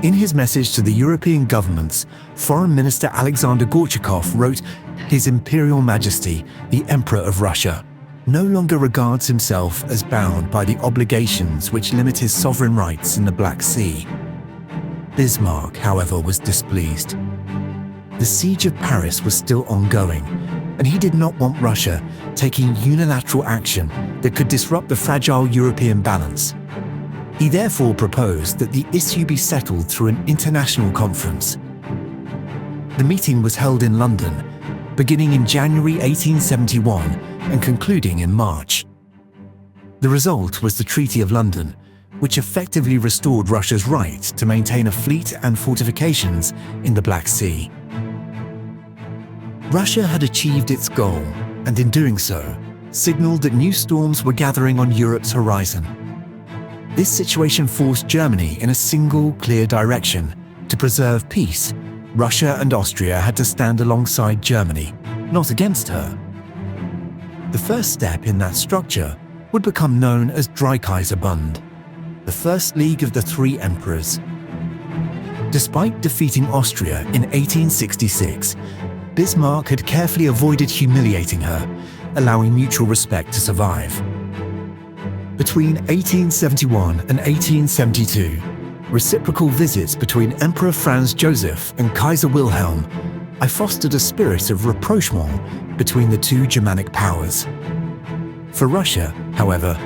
In his message to the European governments, Foreign Minister Alexander Gorchakov wrote, "His Imperial Majesty, the Emperor of Russia, no longer regards himself as bound by the obligations which limit his sovereign rights in the Black Sea." Bismarck, however, was displeased. The siege of Paris was still ongoing, and he did not want Russia taking unilateral action that could disrupt the fragile European balance. He therefore proposed that the issue be settled through an international conference. The meeting was held in London, beginning in January 1871 and concluding in March. The result was the Treaty of London, which effectively restored Russia's right to maintain a fleet and fortifications in the Black Sea. Russia had achieved its goal, and in doing so, signaled that new storms were gathering on Europe's horizon. This situation forced Germany in a single, clear direction. To preserve peace, Russia and Austria had to stand alongside Germany, not against her. The first step in that structure would become known as Dreikaiserbund, the First League of the Three Emperors. Despite defeating Austria in 1866, Bismarck had carefully avoided humiliating her, allowing mutual respect to survive. Between 1871 and 1872, reciprocal visits between Emperor Franz Joseph and Kaiser Wilhelm I fostered a spirit of rapprochement between the two Germanic powers. For Russia, however,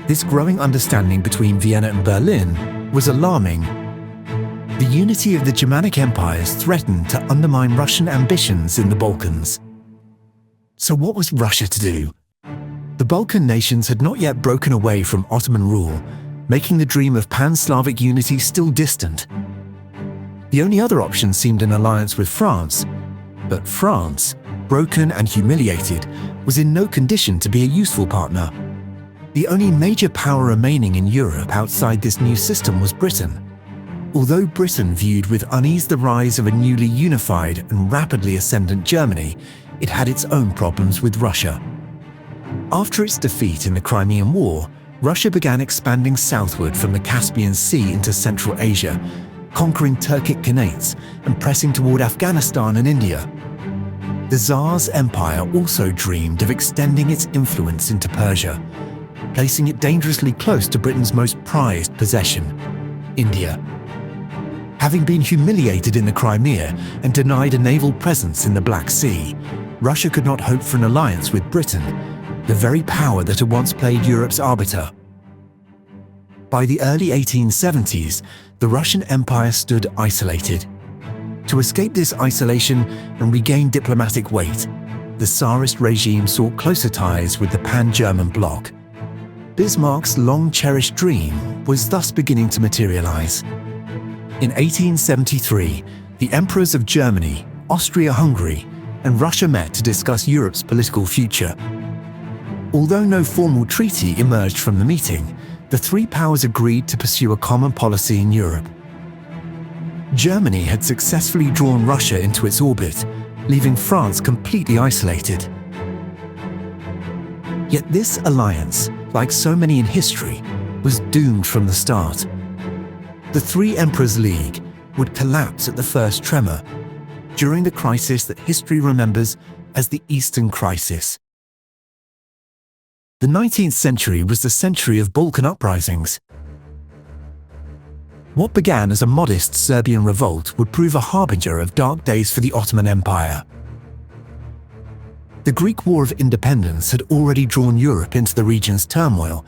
this growing understanding between Vienna and Berlin was alarming. The unity of the Germanic empires threatened to undermine Russian ambitions in the Balkans. So what was Russia to do? The Balkan nations had not yet broken away from Ottoman rule, making the dream of pan-Slavic unity still distant. The only other option seemed an alliance with France, but France, broken and humiliated, was in no condition to be a useful partner. The only major power remaining in Europe outside this new system was Britain. Although Britain viewed with unease the rise of a newly unified and rapidly ascendant Germany, it had its own problems with Russia. After its defeat in the Crimean War, Russia began expanding southward from the Caspian Sea into Central Asia, conquering Turkic Khanates and pressing toward Afghanistan and India. The Tsar's empire also dreamed of extending its influence into Persia, placing it dangerously close to Britain's most prized possession, India. Having been humiliated in the Crimea and denied a naval presence in the Black Sea, Russia could not hope for an alliance with Britain, the very power that had once played Europe's arbiter. By the early 1870s, the Russian Empire stood isolated. To escape this isolation and regain diplomatic weight, the Tsarist regime sought closer ties with the pan-German bloc. Bismarck's long-cherished dream was thus beginning to materialize. In 1873, the emperors of Germany, Austria-Hungary, and Russia met to discuss Europe's political future. Although no formal treaty emerged from the meeting, the three powers agreed to pursue a common policy in Europe. Germany had successfully drawn Russia into its orbit, leaving France completely isolated. Yet this alliance, like so many in history, was doomed from the start. The Three Emperors League would collapse at the first tremor, during the crisis that history remembers as the Eastern Crisis. The 19th century was the century of Balkan uprisings. What began as a modest Serbian revolt would prove a harbinger of dark days for the Ottoman Empire. The Greek War of Independence had already drawn Europe into the region's turmoil,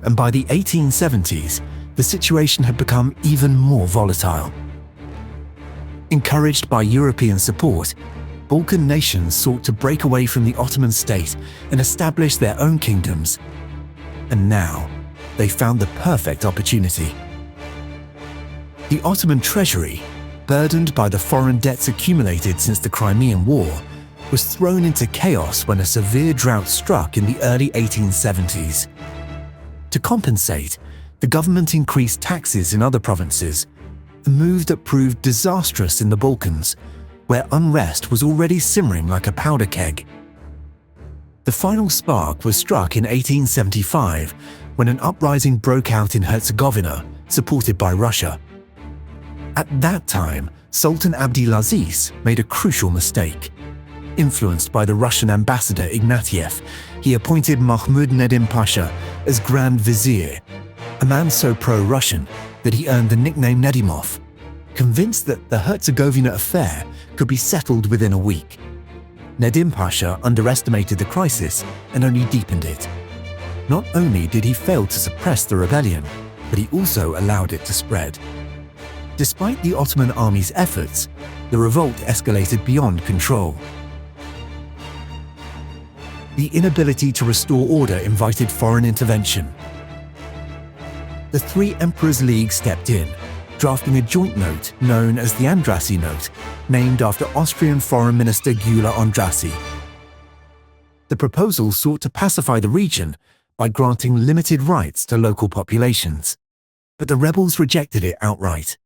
and by the 1870s, the situation had become even more volatile. Encouraged by European support, Balkan nations sought to break away from the Ottoman state and establish their own kingdoms. And now, they found the perfect opportunity. The Ottoman treasury, burdened by the foreign debts accumulated since the Crimean War, was thrown into chaos when a severe drought struck in the early 1870s. To compensate, the government increased taxes in other provinces, a move that proved disastrous in the Balkans, where unrest was already simmering like a powder keg. The final spark was struck in 1875 when an uprising broke out in Herzegovina, supported by Russia. At that time, Sultan Abdelaziz made a crucial mistake. Influenced by the Russian ambassador Ignatieff, he appointed Mahmud Nedim Pasha as Grand Vizier, a man so pro-Russian that he earned the nickname Nedimov, convinced that the Herzegovina affair could be settled within a week. Nedim Pasha underestimated the crisis and only deepened it. Not only did he fail to suppress the rebellion, but he also allowed it to spread. Despite the Ottoman army's efforts, the revolt escalated beyond control. The inability to restore order invited foreign intervention. The Three Emperors League stepped in, drafting a joint note known as the Andrassy Note, named after Austrian Foreign Minister Gyula Andrassy. The proposal sought to pacify the region by granting limited rights to local populations, but the rebels rejected it outright.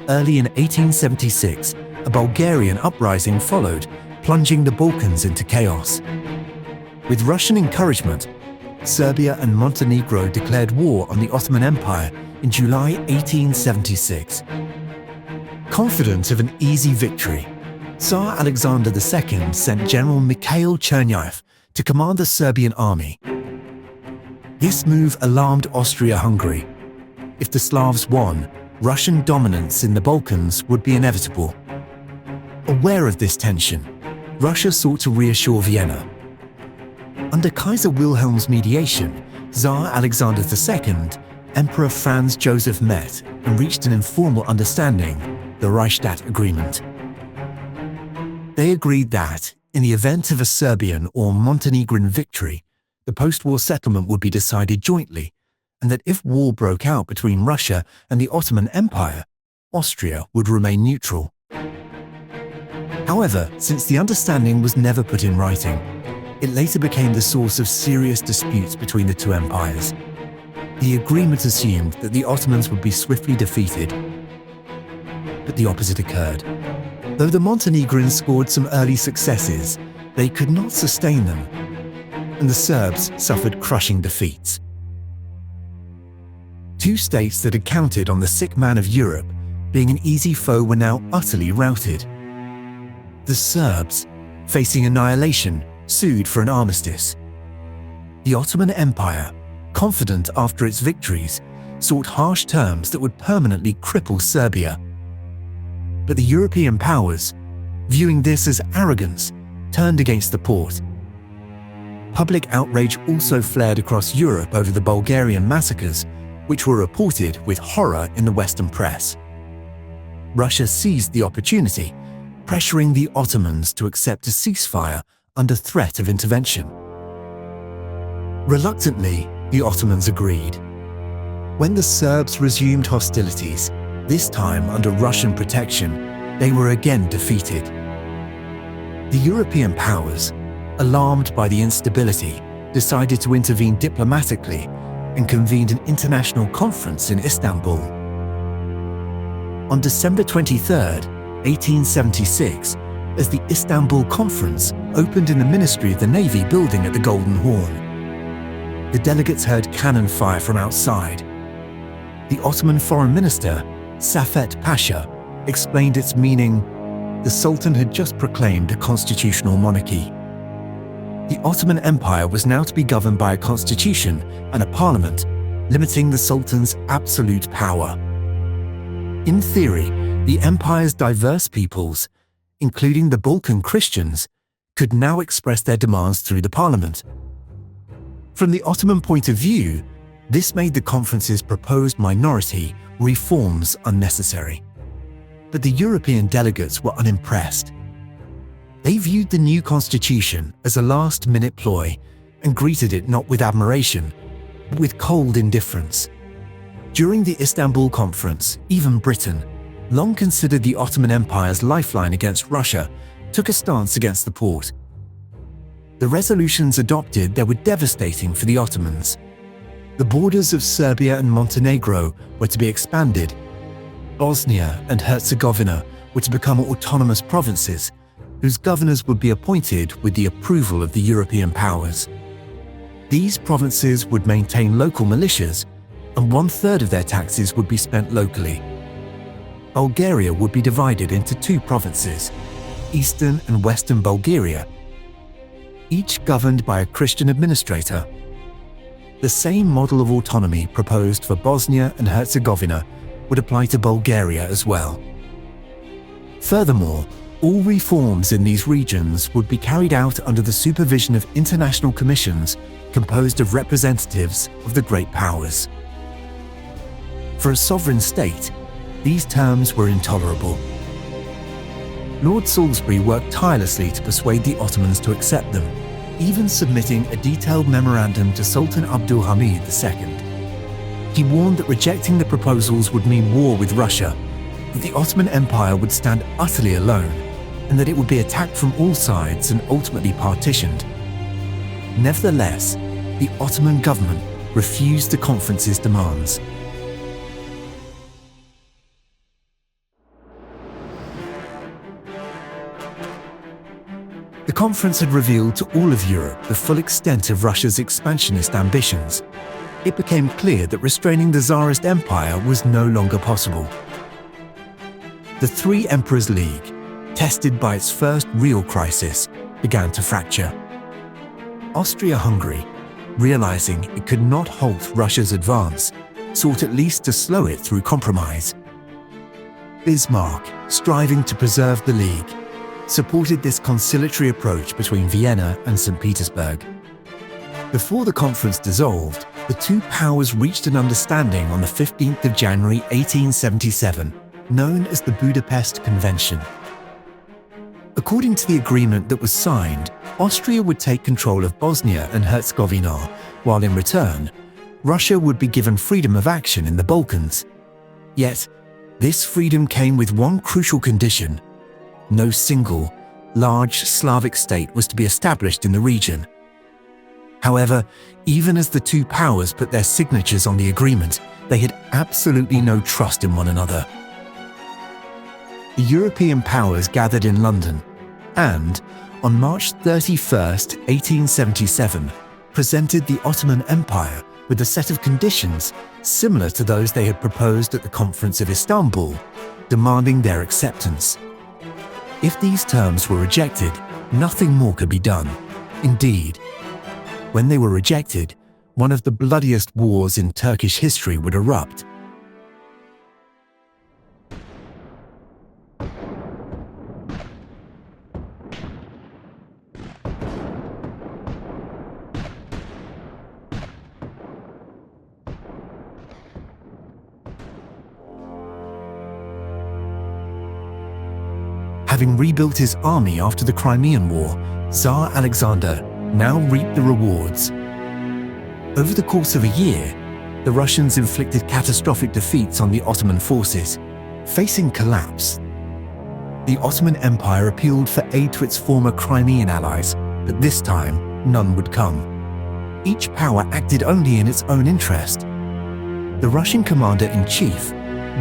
Early in 1876, a Bulgarian uprising followed, plunging the Balkans into chaos. With Russian encouragement, Serbia and Montenegro declared war on the Ottoman Empire in July 1876. Confident of an easy victory, Tsar Alexander II sent General Mikhail Chernihiv to command the Serbian army. This move alarmed Austria-Hungary. If the Slavs won, Russian dominance in the Balkans would be inevitable. Aware of this tension, Russia sought to reassure Vienna. Under Kaiser Wilhelm's mediation, Tsar Alexander II, Emperor Franz Joseph met and reached an informal understanding, the Reichstadt Agreement. They agreed that, in the event of a Serbian or Montenegrin victory, the post-war settlement would be decided jointly, and that if war broke out between Russia and the Ottoman Empire, Austria would remain neutral. However, since the understanding was never put in writing, it later became the source of serious disputes between the two empires. The agreement assumed that the Ottomans would be swiftly defeated, but the opposite occurred. Though the Montenegrins scored some early successes, they could not sustain them, and the Serbs suffered crushing defeats. Two states that had counted on the sick man of Europe being an easy foe were now utterly routed. The Serbs, facing annihilation, sued for an armistice. The Ottoman Empire, confident after its victories, sought harsh terms that would permanently cripple Serbia. But the European powers, viewing this as arrogance, turned against the Porte. Public outrage also flared across Europe over the Bulgarian massacres, which were reported with horror in the Western press. Russia seized the opportunity, pressuring the Ottomans to accept a ceasefire under threat of intervention. Reluctantly, the Ottomans agreed. When the Serbs resumed hostilities, this time under Russian protection, they were again defeated. The European powers, alarmed by the instability, decided to intervene diplomatically and convened an international conference in Istanbul. On December 23, 1876, as the Istanbul Conference opened in the Ministry of the Navy building at the Golden Horn, the delegates heard cannon fire from outside. The Ottoman Foreign Minister, Safet Pasha, explained its meaning. The Sultan had just proclaimed a constitutional monarchy. The Ottoman Empire was now to be governed by a constitution and a parliament, limiting the Sultan's absolute power. In theory, the empire's diverse peoples, including the Balkan Christians, could now express their demands through the parliament. From the Ottoman point of view, this made the conference's proposed minority reforms unnecessary. But the European delegates were unimpressed. They viewed the new constitution as a last-minute ploy and greeted it not with admiration, but with cold indifference. During the Istanbul Conference, even Britain, long considered the Ottoman Empire's lifeline against Russia, took a stance against the Porte. The resolutions adopted there were devastating for the Ottomans. The borders of Serbia and Montenegro were to be expanded. Bosnia and Herzegovina were to become autonomous provinces, whose governors would be appointed with the approval of the European powers. These provinces would maintain local militias, and 1/3 of their taxes would be spent locally. Bulgaria would be divided into two provinces, Eastern and Western Bulgaria, each governed by a Christian administrator. The same model of autonomy proposed for Bosnia and Herzegovina would apply to Bulgaria as well. Furthermore, all reforms in these regions would be carried out under the supervision of international commissions composed of representatives of the great powers. For a sovereign state, these terms were intolerable. Lord Salisbury worked tirelessly to persuade the Ottomans to accept them, even submitting a detailed memorandum to Sultan Abdul Hamid II. He warned that rejecting the proposals would mean war with Russia, that the Ottoman Empire would stand utterly alone, and that it would be attacked from all sides and ultimately partitioned. Nevertheless, the Ottoman government refused the conference's demands. The conference had revealed to all of Europe the full extent of Russia's expansionist ambitions. It became clear that restraining the Tsarist Empire was no longer possible. The Three Emperors League, tested by its first real crisis, began to fracture. Austria-Hungary, realizing it could not halt Russia's advance, sought at least to slow it through compromise. Bismarck, striving to preserve the League, supported this conciliatory approach between Vienna and St. Petersburg. Before the conference dissolved, the two powers reached an understanding on the 15th of January 1877, known as the Budapest Convention. According to the agreement that was signed, Austria would take control of Bosnia and Herzegovina, while in return, Russia would be given freedom of action in the Balkans. Yet, this freedom came with one crucial condition: no single, large Slavic state was to be established in the region. However, even as the two powers put their signatures on the agreement, they had absolutely no trust in one another. The European powers gathered in London and, on March 31, 1877, presented the Ottoman Empire with a set of conditions similar to those they had proposed at the Conference of Istanbul, demanding their acceptance. If these terms were rejected, nothing more could be done. Indeed, when they were rejected, one of the bloodiest wars in Turkish history would erupt. Having rebuilt his army after the Crimean War, Tsar Alexander now reaped the rewards. Over the course of a year, the Russians inflicted catastrophic defeats on the Ottoman forces. Facing collapse, the Ottoman Empire appealed for aid to its former Crimean allies, but this time none would come. Each power acted only in its own interest. The Russian commander-in-chief,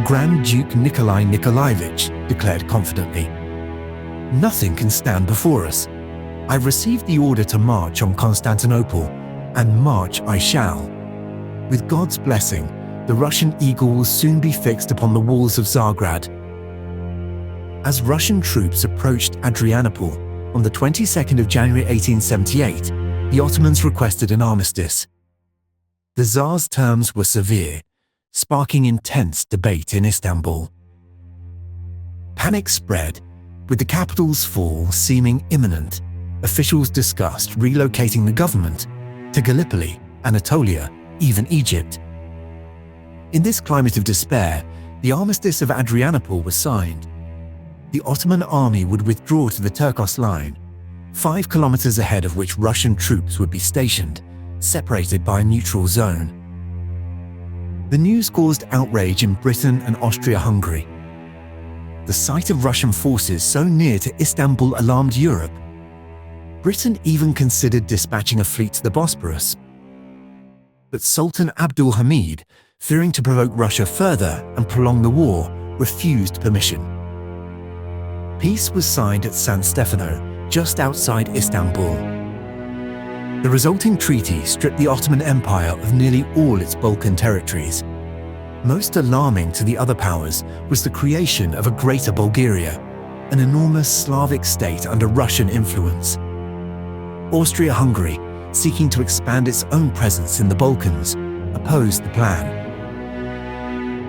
Grand Duke Nikolai Nikolaevich, declared confidently, "Nothing can stand before us. I've received the order to march on Constantinople, and march I shall. With God's blessing, the Russian eagle will soon be fixed upon the walls of Tsargrad." As Russian troops approached Adrianople on the 22nd of January 1878, the Ottomans requested an armistice. The Tsar's terms were severe, sparking intense debate in Istanbul. Panic spread, with the capital's fall seeming imminent. Officials discussed relocating the government to Gallipoli, Anatolia, even Egypt. In this climate of despair, the Armistice of Adrianople was signed. The Ottoman army would withdraw to the Turkos Line, 5 kilometers ahead of which Russian troops would be stationed, separated by a neutral zone. The news caused outrage in Britain and Austria-Hungary. The sight of Russian forces so near to Istanbul alarmed Europe. Britain even considered dispatching a fleet to the Bosporus. But Sultan Abdul Hamid, fearing to provoke Russia further and prolong the war, refused permission. Peace was signed at San Stefano, just outside Istanbul. The resulting treaty stripped the Ottoman Empire of nearly all its Balkan territories. Most alarming to the other powers was the creation of a Greater Bulgaria, an enormous Slavic state under Russian influence. Austria-Hungary, seeking to expand its own presence in the Balkans, opposed the plan.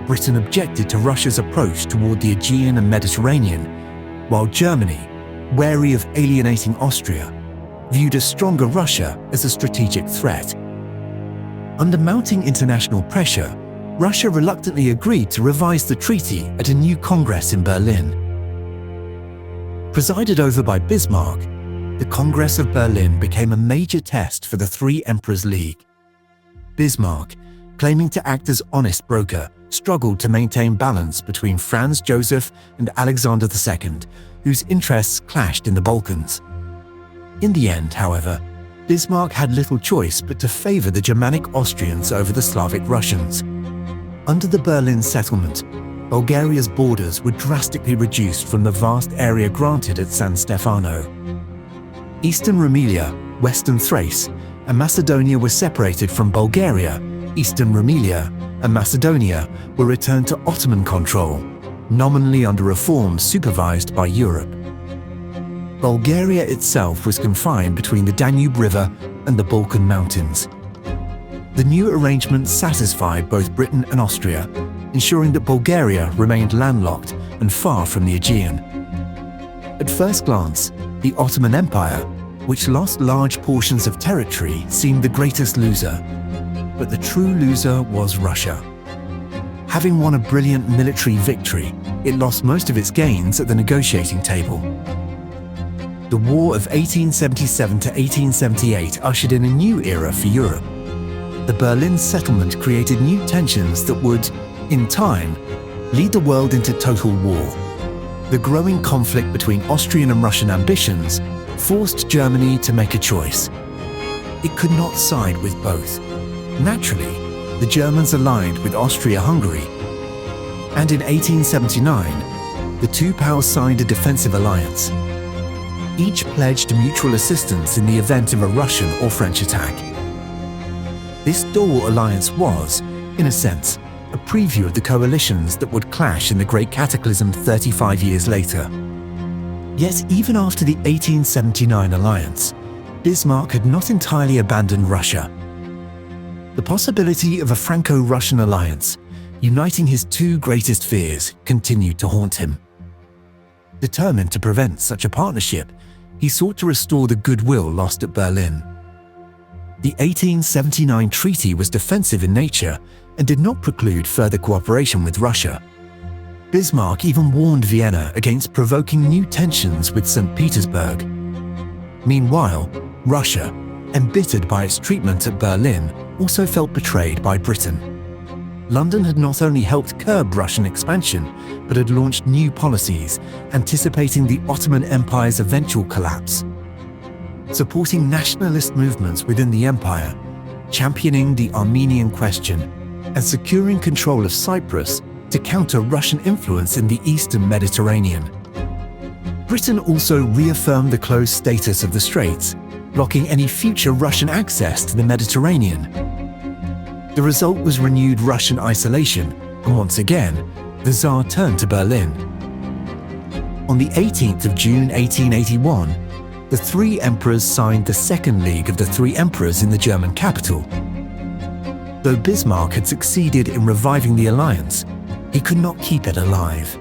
Britain objected to Russia's approach toward the Aegean and Mediterranean, while Germany, wary of alienating Austria, viewed a stronger Russia as a strategic threat. Under mounting international pressure, Russia reluctantly agreed to revise the treaty at a new Congress in Berlin. Presided over by Bismarck, the Congress of Berlin became a major test for the Three Emperors League. Bismarck, claiming to act as honest broker, struggled to maintain balance between Franz Joseph and Alexander II, whose interests clashed in the Balkans. In the end, however, Bismarck had little choice but to favor the Germanic Austrians over the Slavic Russians. Under the Berlin settlement, Bulgaria's borders were drastically reduced from the vast area granted at San Stefano. Eastern Rumelia, Western Thrace, and Macedonia were separated from Bulgaria. Eastern Rumelia and Macedonia were returned to Ottoman control, nominally under reforms supervised by Europe. Bulgaria itself was confined between the Danube River and the Balkan Mountains. The new arrangement satisfied both Britain and Austria, ensuring that Bulgaria remained landlocked and far from the Aegean. At first glance, the Ottoman Empire, which lost large portions of territory, seemed the greatest loser. But the true loser was Russia. Having won a brilliant military victory, it lost most of its gains at the negotiating table. The War of 1877 to 1878 ushered in a new era for Europe. The Berlin settlement created new tensions that would, in time, lead the world into total war. The growing conflict between Austrian and Russian ambitions forced Germany to make a choice. It could not side with both. Naturally, the Germans aligned with Austria-Hungary, and in 1879, the two powers signed a defensive alliance. Each pledged mutual assistance in the event of a Russian or French attack. This dual alliance was, in a sense, a preview of the coalitions that would clash in the Great Cataclysm 35 years later. Yet even after the 1879 alliance, Bismarck had not entirely abandoned Russia. The possibility of a Franco-Russian alliance, uniting his two greatest fears, continued to haunt him. Determined to prevent such a partnership, he sought to restore the goodwill lost at Berlin. The 1879 treaty was defensive in nature and did not preclude further cooperation with Russia. Bismarck even warned Vienna against provoking new tensions with St. Petersburg. Meanwhile, Russia, embittered by its treatment at Berlin, also felt betrayed by Britain. London had not only helped curb Russian expansion, but had launched new policies, anticipating the Ottoman Empire's eventual collapse. Supporting nationalist movements within the empire, championing the Armenian Question, and securing control of Cyprus to counter Russian influence in the eastern Mediterranean. Britain also reaffirmed the closed status of the Straits, blocking any future Russian access to the Mediterranean. The result was renewed Russian isolation, and once again, the Tsar turned to Berlin. On the 18th of June 1881, the three emperors signed the Second League of the Three Emperors in the German capital. Though Bismarck had succeeded in reviving the alliance, he could not keep it alive.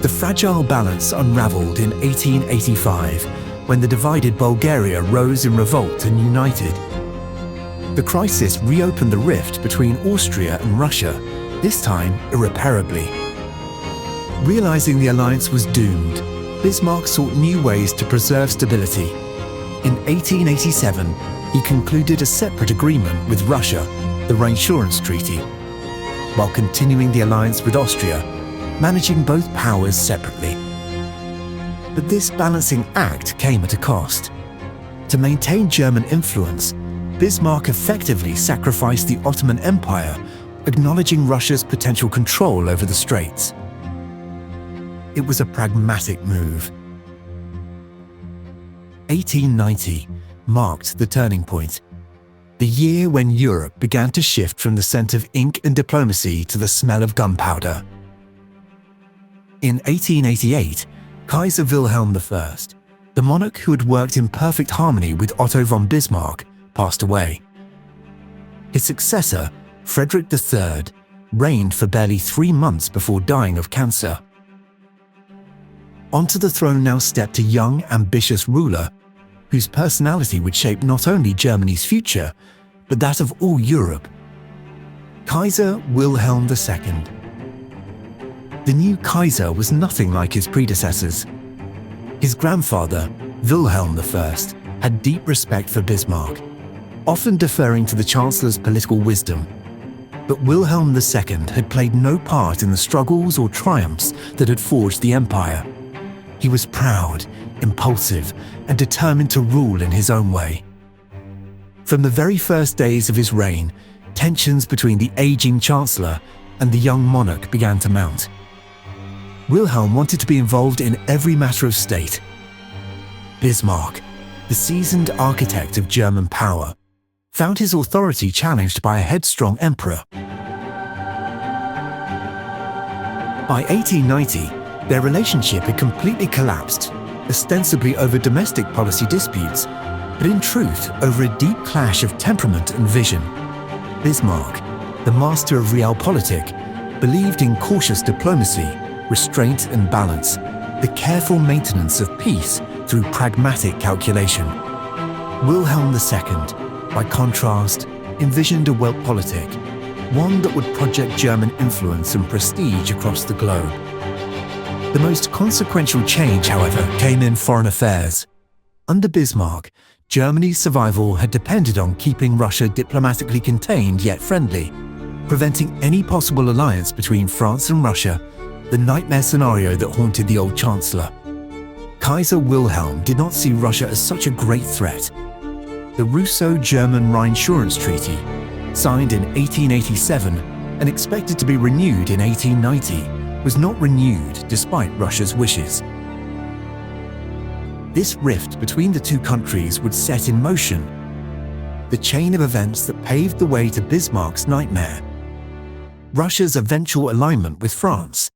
The fragile balance unraveled in 1885 when the divided Bulgaria rose in revolt and united. The crisis reopened the rift between Austria and Russia, this time irreparably. Realizing the alliance was doomed, Bismarck sought new ways to preserve stability. In 1887, he concluded a separate agreement with Russia, the Reinsurance Treaty, while continuing the alliance with Austria, managing both powers separately. But this balancing act came at a cost. To maintain German influence, Bismarck effectively sacrificed the Ottoman Empire, acknowledging Russia's potential control over the Straits. It was a pragmatic move. 1890 marked the turning point, the year when Europe began to shift from the scent of ink and diplomacy to the smell of gunpowder. In 1888, Kaiser Wilhelm I, the monarch who had worked in perfect harmony with Otto von Bismarck, passed away. His successor, Frederick III, reigned for barely 3 months before dying of cancer. Onto the throne now stepped a young, ambitious ruler whose personality would shape not only Germany's future, but that of all Europe. Kaiser Wilhelm II. The new Kaiser was nothing like his predecessors. His grandfather, Wilhelm I, had deep respect for Bismarck, often deferring to the Chancellor's political wisdom. But Wilhelm II had played no part in the struggles or triumphs that had forged the empire. He was proud, impulsive, and determined to rule in his own way. From the very first days of his reign, tensions between the aging Chancellor and the young monarch began to mount. Wilhelm wanted to be involved in every matter of state. Bismarck, the seasoned architect of German power, found his authority challenged by a headstrong emperor. By 1890, their relationship had completely collapsed, ostensibly over domestic policy disputes, but in truth over a deep clash of temperament and vision. Bismarck, the master of realpolitik, believed in cautious diplomacy, restraint and balance, the careful maintenance of peace through pragmatic calculation. Wilhelm II, by contrast, envisioned a Weltpolitik, one that would project German influence and prestige across the globe. The most consequential change, however, came in foreign affairs. Under Bismarck, Germany's survival had depended on keeping Russia diplomatically contained yet friendly, preventing any possible alliance between France and Russia, the nightmare scenario that haunted the old Chancellor. Kaiser Wilhelm did not see Russia as such a great threat. The Russo-German Reinsurance Treaty, signed in 1887 and expected to be renewed in 1890, was not renewed despite Russia's wishes. This rift between the two countries would set in motion the chain of events that paved the way to Bismarck's nightmare: Russia's eventual alignment with France,